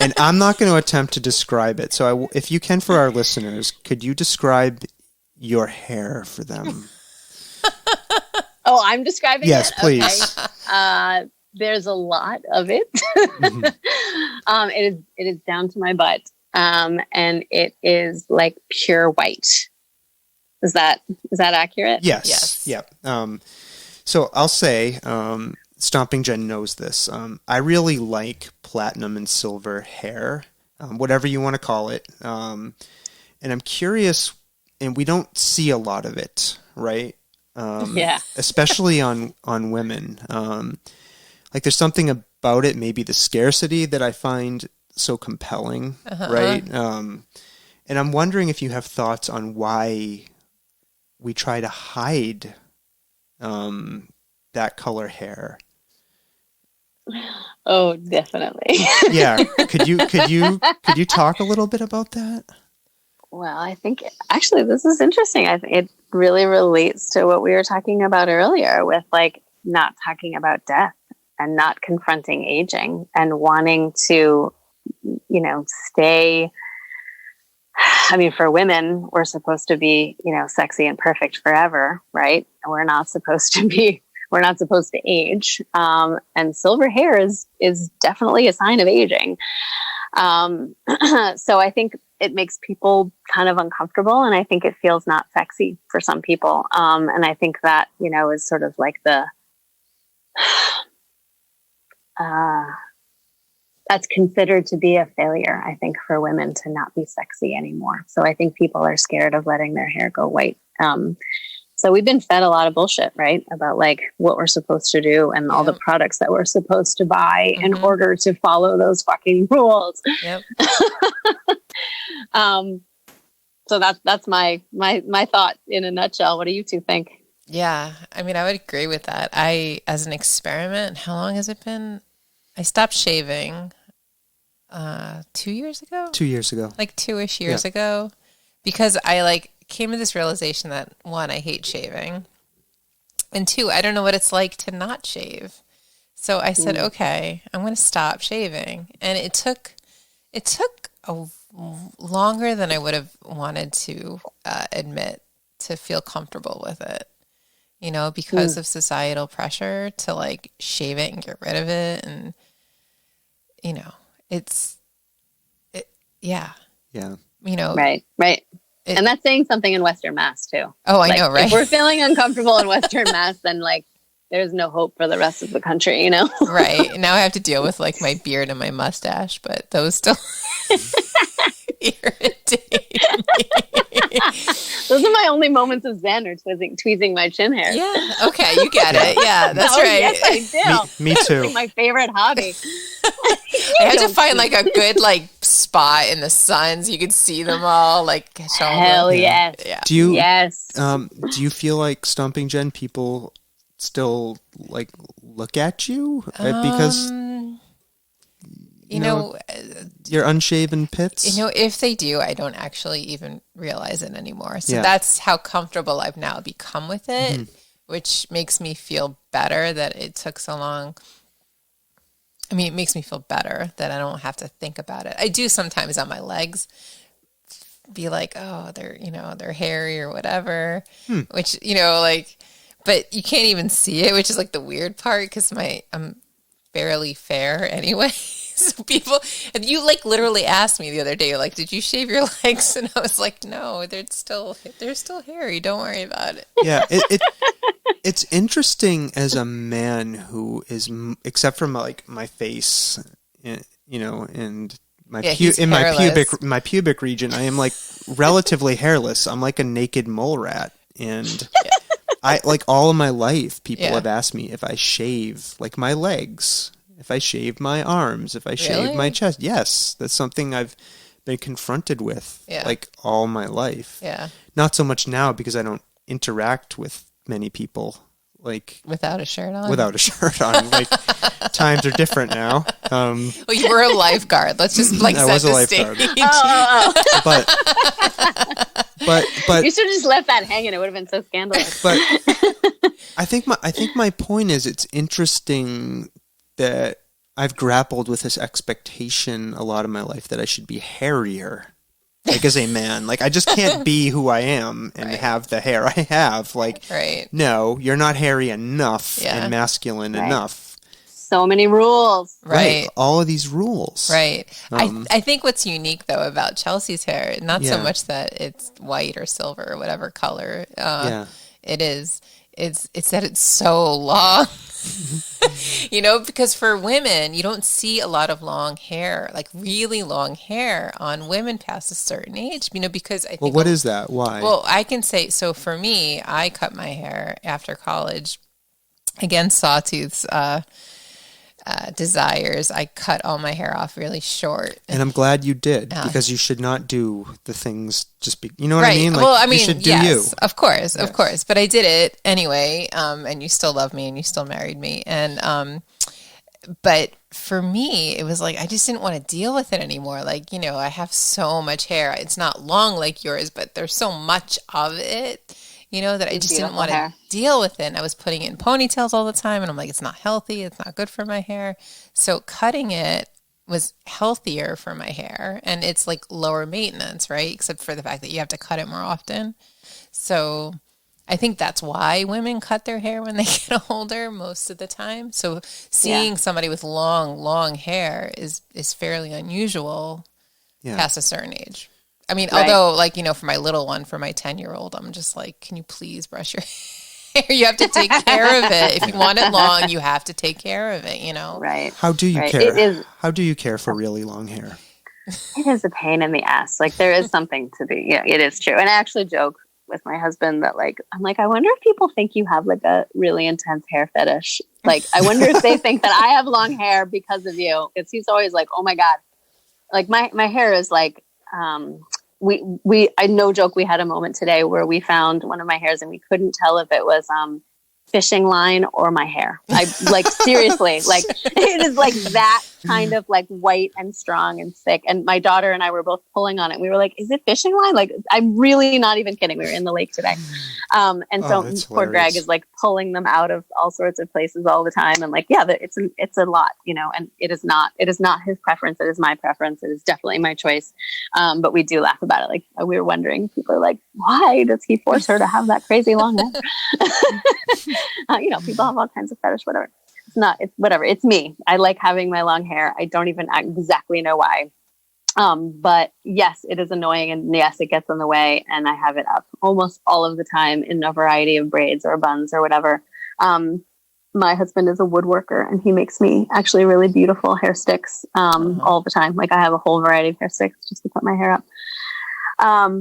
and I'm not going to attempt to describe it. So if you can, for our listeners, could you describe your hair for them? Oh, I'm describing it? Yes, please. Okay. There's a lot of it. It is down to my butt. And it is like pure white. Is that accurate? Yes. Yeah. So I'll say, Stomping Jen knows this. I really like platinum and silver hair, whatever you want to call it. And I'm curious, and we don't see a lot of it, right? Especially on women. Like, there's something about it, maybe the scarcity, that I find so compelling, right? And I'm wondering if you have thoughts on why we try to hide that color hair. Oh, definitely. Yeah. Could you talk a little bit about that? Well, I think actually this is interesting. I think it really relates to what we were talking about earlier with like not talking about death and not confronting aging and wanting to stay. I mean, for women, we're supposed to be, sexy and perfect forever, right? And we're not supposed to age. And silver hair is definitely a sign of aging. So I think it makes people kind of uncomfortable, and I think it feels not sexy for some people. And I think that, is sort of like the, that's considered to be a failure, I think, for women to not be sexy anymore. So I think people are scared of letting their hair go white. So we've been fed a lot of bullshit, right? About like what we're supposed to do and all the products that we're supposed to buy in order to follow those fucking rules. Yep. So that's my thought in a nutshell. What do you two think? Yeah. I mean, I would agree with that. As an experiment, how long has it been? I stopped shaving 2 years ago. 2 years ago. Like 2-ish years ago, because I like came to this realization that 1, I hate shaving, and 2, I don't know what it's like to not shave. So I said, okay, I'm going to stop shaving, and it took longer than I would have wanted to admit to feel comfortable with it, you know, because of societal pressure to like shave it and get rid of it, and you know, yeah, you know, right. And that's saying something in Western Mass too. Oh, I like, know, right? If we're feeling uncomfortable in Western Mass, then like there's no hope for the rest of the country, you know? Right. Now I have to deal with like my beard and my mustache, but those still irritate me. Those are my only moments of zen, or tweezing my chin hair. Yeah. Okay. You get it. Yeah. That's right. Yes, I do. Me too. Like my favorite hobby. I had to find like a good like spot in the sun so you could see them all. Like, hell yes. Yeah. Do you? Yes. Do you feel like Stomping Jen people still like look at you because you know your unshaven pits? You know, if they do, I don't actually even realize it anymore. So that's how comfortable I've now become with it, which makes me feel better that it took so long. I mean, it makes me feel better that I don't have to think about it. I do sometimes on my legs be like, oh, they're hairy or whatever, which, you know, like, but you can't even see it, which is like the weird part because I'm fairly fair anyway. So you like literally asked me the other day, like, did you shave your legs? And I was like, no, they're still hairy. Don't worry about it. Yeah, it's interesting as a man who is, except for my face, you know, and my my pubic region, I am like relatively hairless. I'm like a naked mole rat, and I like all of my life people have asked me if I shave like my legs. If I shave my arms, if I shave my chest. Yes, that's something I've been confronted with like all my life. Yeah. Not so much now because I don't interact with many people like without a shirt on. Like times are different now. Well, you were a lifeguard. Let's just like set the stage. But you should have just left that hanging. It would have been so scandalous. But I think my point is it's interesting that I've grappled with this expectation a lot of my life that I should be hairier, like as a man. Like I just can't be who I am and have the hair I have. Like, no, you're not hairy enough and masculine enough. So many rules. Right. All of these rules. Right. I think what's unique though about Chelsea's hair, not so much that it's white or silver or whatever color it is, it's that it's so long. You know, because for women, you don't see a lot of long hair, like really long hair on women past a certain age, you know, because I think. Well, what is that? Why? Well, I can say, so for me, I cut my hair after college against Sawtooth's desires. I cut all my hair off really short. And I'm glad you did, because you should not do the things you know what I mean? Like, well, I mean, you should do yes, of course, but I did it anyway. And you still love me and you still married me. And, but for me, it was like, I just didn't want to deal with it anymore. Like, you know, I have so much hair. It's not long like yours, but there's so much of it, you know, that I just didn't want to deal with it. And I was putting it in ponytails all the time. And I'm like, it's not healthy. It's not good for my hair. So cutting it was healthier for my hair. And it's like lower maintenance, right? Except for the fact that you have to cut it more often. So I think that's why women cut their hair when they get older most of the time. So seeing somebody with long hair is fairly unusual past a certain age. I mean, although, like, you know, for my little one, for my 10-year-old, I'm just like, can you please brush your hair? You have to take care of it. If you want it long, you have to take care of it, you know? Right. How do you care? How do you care for really long hair? It is a pain in the ass. Like, there is something to be, it is true. And I actually joke with my husband that like, I'm like, I wonder if people think you have like a really intense hair fetish. Like, I wonder if they think that I have long hair because of you. Because he's always like, oh my God. Like my hair is like, I no joke. We had a moment today where we found one of my hairs and we couldn't tell if it was, fishing line or my hair. I like seriously, like it is like that kind of like white and strong and thick. And my daughter and I were both pulling on it. We were like, is it fishing line? Like, I'm really not even kidding. We were in the lake today. And so poor Greg is like pulling them out of all sorts of places all the time. And like, yeah, it's a lot, you know, and it is not his preference. It is my preference. It is definitely my choice. But we do laugh about it. Like we were wondering, people are like, why does he force her to have that crazy long hair? You know, people have all kinds of fetish, whatever. It's whatever. It's me. I like having my long hair. I don't even exactly know why. But yes, it is annoying. And yes, it gets in the way. And I have it up almost all of the time in a variety of braids or buns or whatever. My husband is a woodworker and he makes me actually really beautiful hair sticks all the time. Like I have a whole variety of hair sticks just to put my hair up.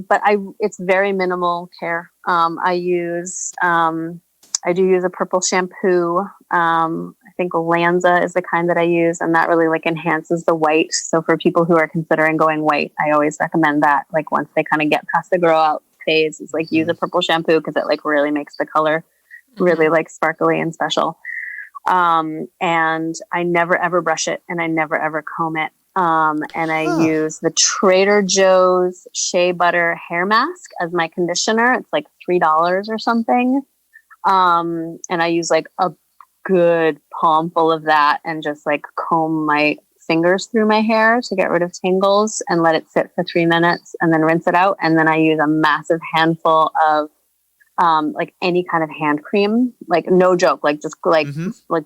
But it's very minimal care. I do use a purple shampoo. I think Lanza is the kind that I use, and that really like enhances the white. So for people who are considering going white, I always recommend that. Like once they kind of get past the grow out phase, is like use a purple shampoo because it like really makes the color really like sparkly and special. And I never ever brush it, and I never ever comb it. And I use the Trader Joe's Shea Butter hair mask as my conditioner. It's like $3 or something. And I use like a good palm full of that and just like comb my fingers through my hair to get rid of tangles and let it sit for 3 minutes and then rinse it out. And then I use a massive handful of, like any kind of hand cream, like no joke, like just like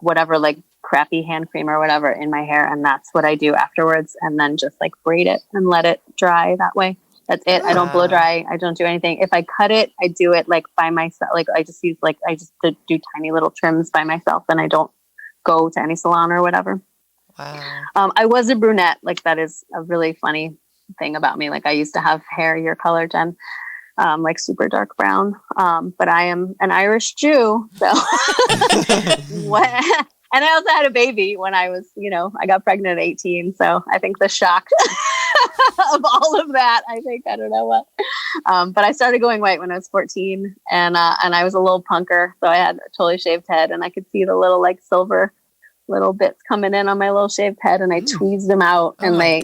whatever, like crappy hand cream or whatever in my hair. And that's what I do afterwards. And then just like braid it and let it dry that way. That's it. I don't blow dry. I don't do anything. If I cut it, I do it like by myself. Like I just do tiny little trims by myself and I don't go to any salon or whatever. Wow. I was a brunette. Like that is a really funny thing about me. Like I used to have hair your color, Jen, like super dark brown. But I am an Irish Jew. So what? And I also had a baby when I was, I got pregnant at 18. So I think the shock of all of that, I don't know what. But I started going white when I was 14 and I was a little punker. So I had a totally shaved head and I could see the little like silver little bits coming in on my little shaved head and I tweezed them out and they,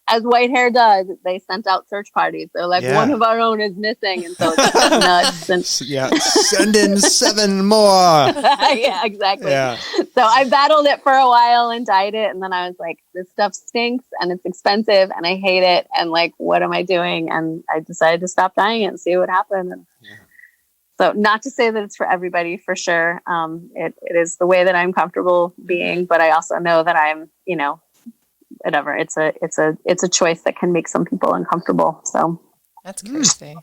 as white hair does, they sent out search parties. They're like, one of our own is missing. And so it's just nuts. And send in 7 more. Yeah, exactly. Yeah. So I battled it for a while and dyed it. And then I was like, this stuff stinks and it's expensive and I hate it. And like, what am I doing? And I decided to stop dyeing it and see what happened. And so not to say that it's for everybody, for sure. It is the way that I'm comfortable being, but I also know that I'm, whatever. It's a choice that can make some people uncomfortable. So that's crazy.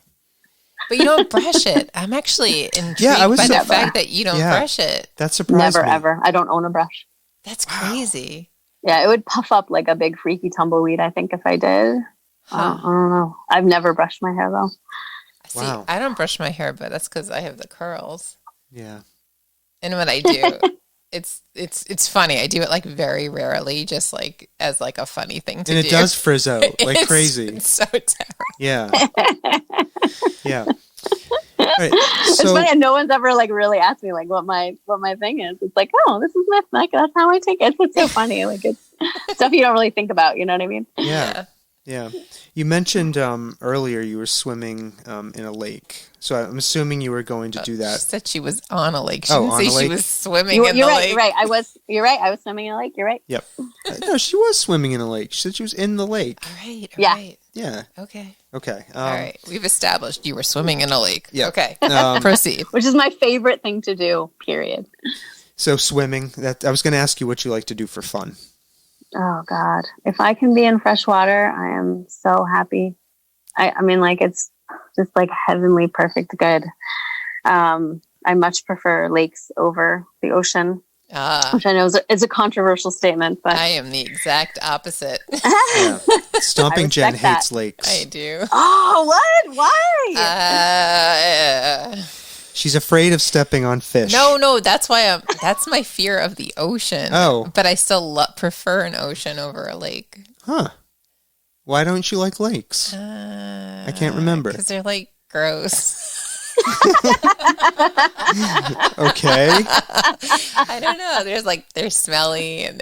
But you don't brush it. I'm actually intrigued by the fact that you don't brush it. That surprised me. Never, ever. I don't own a brush. That's crazy. Yeah, it would puff up like a big freaky tumbleweed, I think, if I did. I don't know. I've never brushed my hair, though. See, I don't brush my hair, but that's because I have the curls. Yeah. And what I do, it's funny. I do it like very rarely, just like as like a funny thing to do. And it does frizz out like crazy. It's so terrible. Yeah. Yeah. Right, it's funny, and no one's ever like really asked me like what my thing is. It's like, oh, this is my like that's how I take it. It's so funny. Like it's stuff you don't really think about. You know what I mean? Yeah. Yeah. You mentioned earlier you were swimming in a lake. So I'm assuming you were going to do that. She said she was on a lake. She didn't say she was swimming in the lake. You're right. You're right. I was swimming in a lake. You're right. Yep. No, she was swimming in a lake. She said she was in the lake. All right. Yeah. Okay. All right. We've established you were swimming in a lake. Yeah. Okay. Proceed. Which is my favorite thing to do, period. So swimming, I was going to ask you what you like to do for fun. Oh God. If I can be in fresh water, I am so happy. I mean, like, it's just like heavenly perfect good. I much prefer lakes over the ocean. which I know is a controversial statement, but I am the exact opposite. Yeah. Stomping Jen hates lakes. I do. Oh, what? Why? She's afraid of stepping on fish. No, that's why that's my fear of the ocean. Oh. But I still prefer an ocean over a lake. Huh. Why don't you like lakes? I can't remember. Because they're like gross. Okay. I don't know. They're smelly and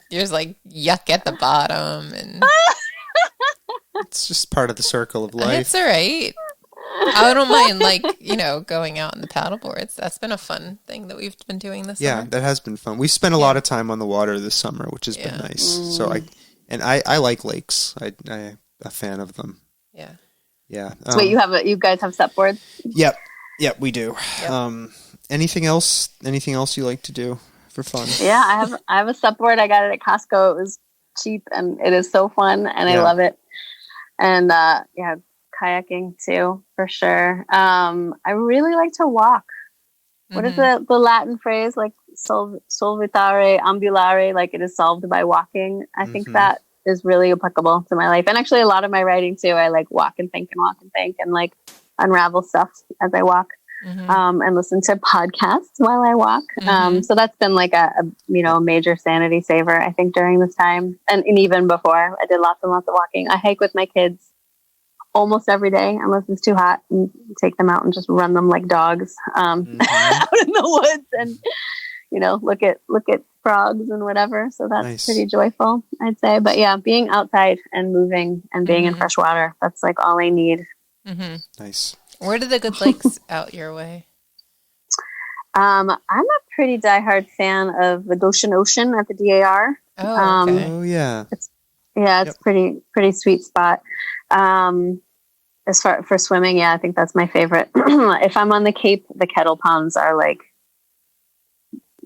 there's like yuck at the bottom, and It's just part of the circle of life. it's all right. I don't mind going out on the paddle boards. That's been a fun thing that we've been doing this Yeah, summer. that has been fun. We spent a lot of time on the water this summer, which has been nice. So I like lakes. I'm a fan of them. Yeah. Yeah. So wait, you guys have step boards? Yep, we do. Yep. Anything else you like to do for fun? Yeah, I have a step board. I got it at Costco. It was cheap and it is so fun and I love it. And kayaking too, for sure. I really like to walk. What is the Latin phrase? Like solvitare ambulare, like it is solved by walking. I think that is really applicable to my life. And actually a lot of my writing too, I like walk and think and like unravel stuff as I walk. And listen to podcasts while I walk. So that's been like a major sanity saver, I think, during this time. And even before, I did lots and lots of walking. I hike with my kids almost every day, unless it's too hot, and take them out and just run them like dogs out in the woods and, look at frogs and whatever. So that's pretty joyful, I'd say. But yeah, being outside and moving and being in fresh water, that's like all I need. Nice. Where do the good lakes out your way? I'm a pretty diehard fan of the Goshen Ocean at the DAR. Oh, okay. Oh yeah. It's pretty sweet spot. As far for swimming, I think that's my favorite. If I'm on the Cape, the kettle ponds are like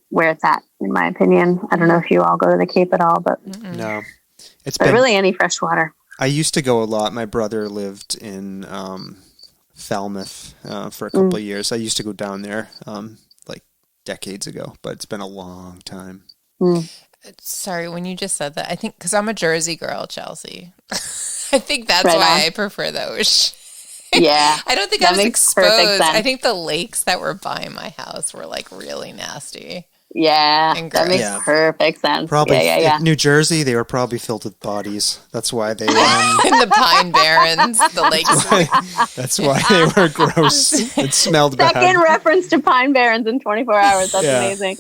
where it's at, in my opinion. I don't know if you all go to the Cape at all, but no, but really any fresh water. I used to go a lot. My brother lived in Falmouth for a couple of years. I used to go down there like decades ago, but it's been a long time. Sorry, when you just said that, I think because I'm a Jersey girl, Chelsea. I think that's Right why on. I prefer the ocean. Yeah. I don't think that I was makes perfect exposed. sense. I think the lakes that were by my house were like really nasty. Yeah, And that makes gross. perfect sense. Probably Yeah. in New Jersey, they were probably filled with bodies. That's why they. In the Pine Barrens, the lakes. That's why they were gross. It smelled bad. Second reference to Pine Barrens in 24 hours. That's amazing.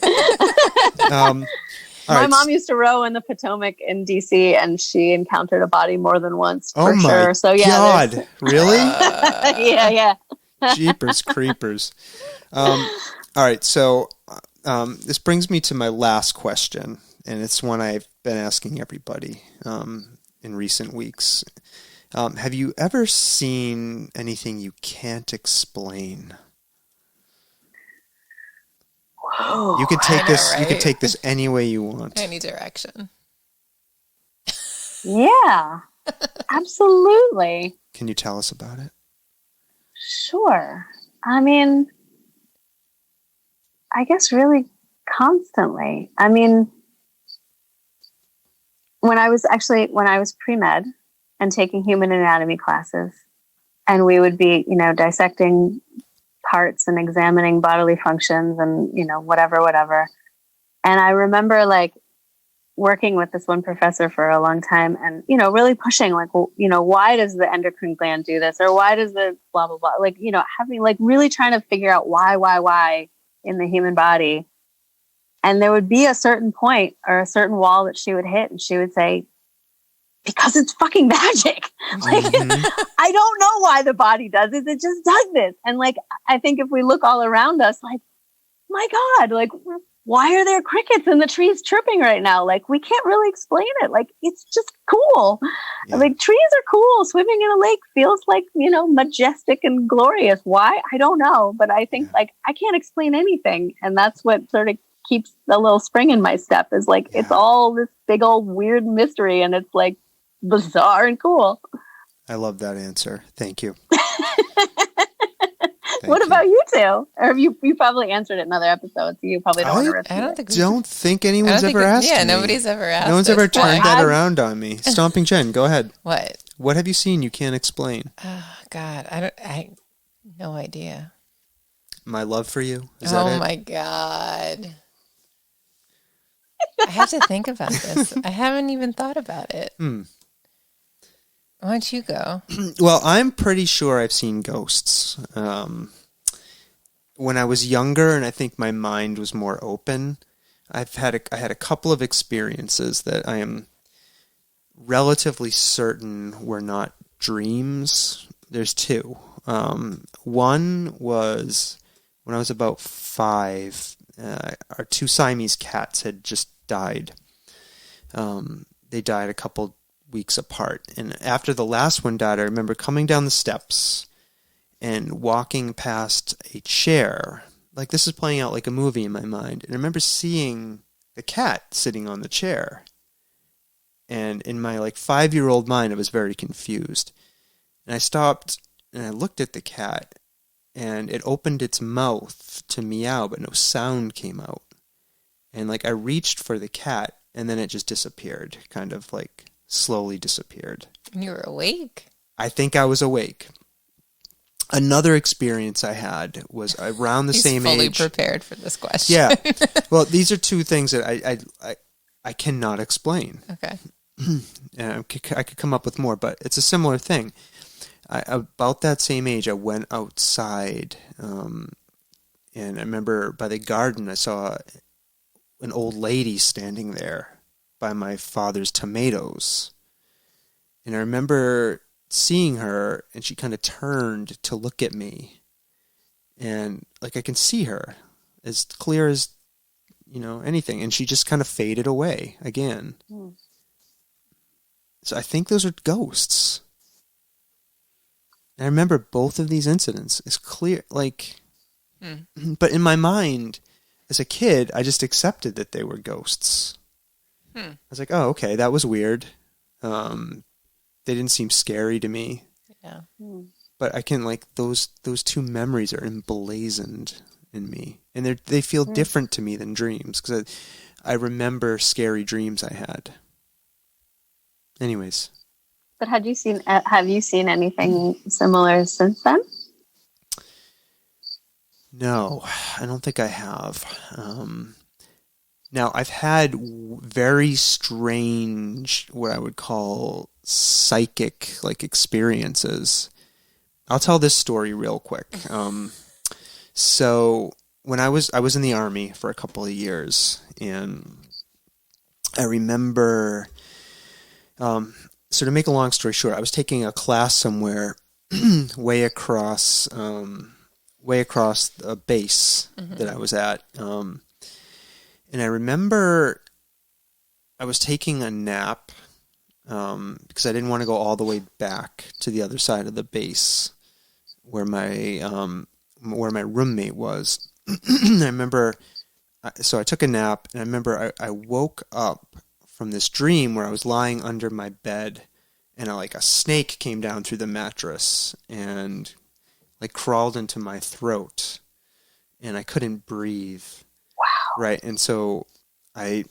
My mom used to row in the Potomac in DC, and she encountered a body more than once. Oh for my sure. So God! Really? Yeah. Jeepers creepers. All right, so this brings me to my last question, and it's one I've been asking everybody in recent weeks. Have you ever seen anything you can't explain? Whoa. You could take this. right? You could take this any way you want. Any direction. Yeah, absolutely. Can you tell us about it? Sure. I mean, I guess really constantly. I mean, when I was pre-med and taking human anatomy classes, and we would be, dissecting parts and examining bodily functions and, whatever. And I remember like working with this one professor for a long time and, really pushing like, well, why does the endocrine gland do this? Or why does the blah, blah, blah, like, having like really trying to figure out why in the human body. And there would be a certain point or a certain wall that she would hit and she would say, because it's fucking magic. Like, I don't know why the body does it. It just does this. And like, I think if we look all around us, like, my God, like, why are there crickets in the trees chirping right now? Like, we can't really explain it. Like, it's just cool. Yeah. Like, trees are cool. Swimming in a lake feels like, majestic and glorious. Why? I don't know. But I think like, I can't explain anything. And that's what sort of keeps a little spring in my step is like, it's all this big old weird mystery. And it's like bizarre and cool. I love that answer. Thank you. What about you two? Or you probably answered it in other episodes. So you probably don't want to repeat I don't it. think anyone's ever asked me. Yeah, nobody's ever asked. No one's us ever turned why. that around on me. Stomping Jen, go ahead. What? What have you seen you can't explain? Oh God, I no idea. My love for you. Is that it? Oh my God. I have to think about this. I haven't even thought about it. Why don't you go? Well, I'm pretty sure I've seen ghosts. When I was younger, and I think my mind was more open, I had a couple of experiences that I am relatively certain were not dreams. There's two. One was when I was about 5. Our 2 Siamese cats had just died. They died a couple weeks apart. And after the last one died, I remember coming down the steps and walking past a chair. Like, this is playing out like a movie in my mind. And I remember seeing the cat sitting on the chair. And in my 5-year-old mind, I was very confused. And I stopped and I looked at the cat, and it opened its mouth to meow, but no sound came out. And I reached for the cat, and then it just disappeared, kind of slowly disappeared. And you were awake? I think I was awake. Another experience I had was around the same age. He's fully prepared for this question. Yeah. Well, these are 2 things that I cannot explain. Okay. And I could come up with more, but it's a similar thing. About that same age, I went outside, and I remember by the garden, I saw an old lady standing there by my father's tomatoes. And I remember seeing her, and she kind of turned to look at me. And I can see her as clear as, anything. And she just kind of faded away again. So I think those are ghosts. And I remember both of these incidents as clear, but in my mind, as a kid, I just accepted that they were ghosts. I was like, oh, okay, that was weird. They didn't seem scary to me. Yeah. But I can, those 2 memories are emblazoned in me. And they feel different to me than dreams, because I remember scary dreams I had. Anyways. But have you seen anything similar since then? No, I don't think I have. Now, I've had very strange, what I would call psychic experiences. I'll tell this story real quick. So when I was in the Army for a couple of years, and I remember, so to make a long story short, I was taking a class somewhere way across a base that I was at. And I remember I was taking a nap because I didn't want to go all the way back to the other side of the base where my roommate was. I remember, so I took a nap, and I remember I woke up from this dream where I was lying under my bed, and a snake came down through the mattress and crawled into my throat, and I couldn't breathe. Wow. Right. And so I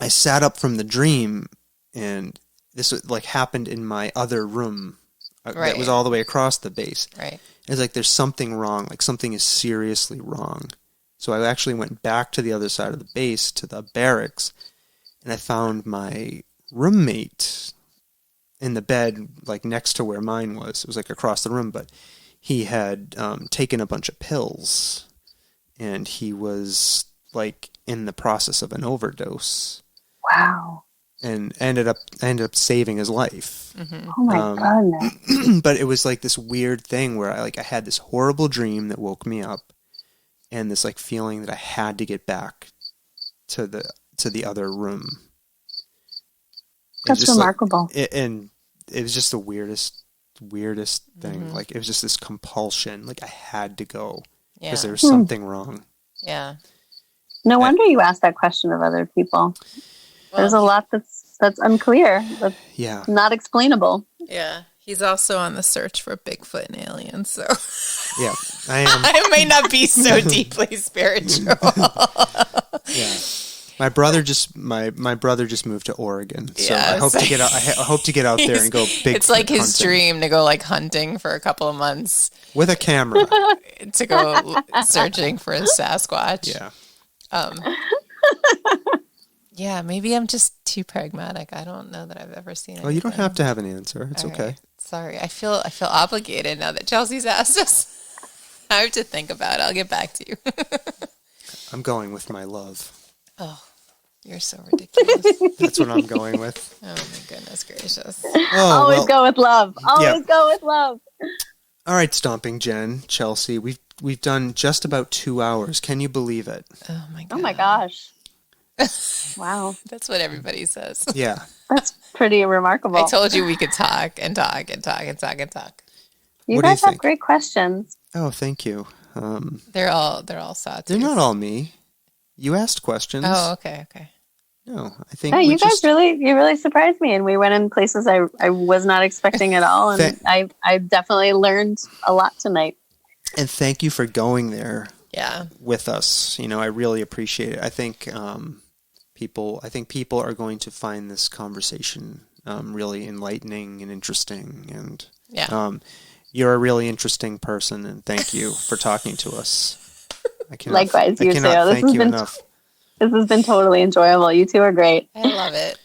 sat up from the dream, and this happened in my other room that was all the way across the base. Right. It's there's something wrong, something is seriously wrong. So I actually went back to the other side of the base, to the barracks, and I found my roommate in the bed, next to where mine was. It was across the room, but he had taken a bunch of pills, and he was in the process of an overdose. Wow. And I ended up saving his life. Mm-hmm. Oh my goodness. But it was this weird thing where I had this horrible dream that woke me up, and this feeling that I had to get back to the other room. That's remarkable. And it was just the weirdest thing. Mm-hmm. It was just this compulsion. I had to go because there was something wrong. Yeah. No wonder you asked that question of other people. Well, there's a lot that's unclear. That's not explainable. Yeah. He's also on the search for Bigfoot and aliens, so Yeah, I am. I may not be so deeply spiritual. Yeah. My brother just moved to Oregon, so Yeah, I hope to get out. I hope to get out there and go Bigfoot. It's like his hunting dream to go like hunting for a couple of months with a camera. to go searching for a Sasquatch. Yeah. Yeah, maybe I'm just too pragmatic. I don't know that I've ever seen it. Well, you don't have to have an answer. It's okay. Right. Sorry, I feel obligated now that Chelsea's asked us. I have to think about it. I'll get back to you. I'm going with my love. Oh, you're so ridiculous. That's what I'm going with. Oh my goodness gracious. Always go with love. Always go with love. All right, Stomping Jen, Chelsea, we've done just about 2 hours. Can you believe it? Oh my god. Oh my gosh. Wow. That's what everybody says. Yeah. That's pretty remarkable. I told you we could talk and talk and talk and talk and talk. You What do you guys have think? great questions. Oh, thank you. They're all sawtooths. They're not all me. You asked questions. Oh, okay. No, I think No, we you guys just, you really surprised me, and we went in places I was not expecting at all, and I definitely learned a lot tonight. and thank you for going there Yeah. with us. You know, I really appreciate it. I think people are going to find this conversation really enlightening and interesting, and Yeah. you're a really interesting person, and thank you for talking to us. Likewise, you too. Thank you enough. This has been totally enjoyable. You two are great. I love it.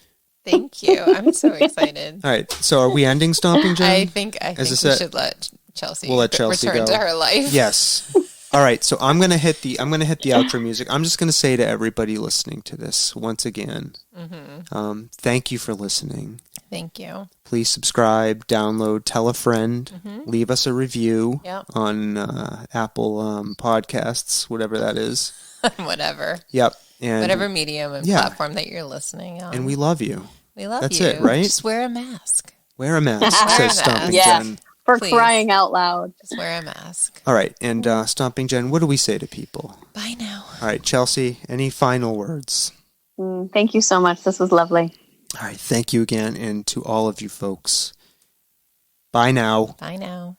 Thank you. I'm so excited. All right, so are we ending Stomping Jen? I think we should let Chelsea We'll let Chelsea return go. to her life. Yes. All right, so I'm gonna hit the outro music. I'm just gonna say to everybody listening to this once again, thank you for listening. Thank you. Please subscribe, download, tell a friend, leave us a review Yep. on Apple Podcasts, whatever that is. Whatever. Yep. And Whatever medium and platform that you're listening on. And we love you. We love That's you. it, right? Just wear a mask. Wear a mask, Wear a says mask. Stomping Yeah. Jen. For Please. crying out loud. Just wear a mask. All right, and Stomping Jen, what do we say to people? Bye now. All right, Chelsea, any final words? Thank you so much. This was lovely. All right, thank you again, and to all of you folks. Bye now. Bye now.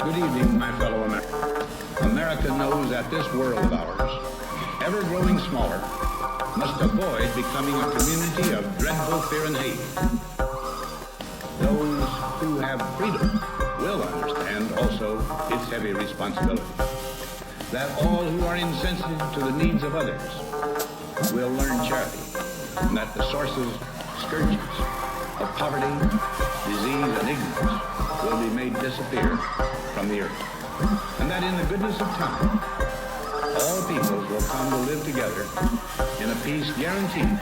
Good evening, my fellow Americans. America knows that this world of ours, ever growing smaller, must avoid becoming a community of dreadful fear and hate. Those who have freedom will understand also its heavy responsibility. That all who are insensitive to the needs of others will learn charity, and that the sources, scourges of poverty, disease, and ignorance will be made disappear from the earth. And that in the goodness of time, all peoples will come to live together in a peace guaranteed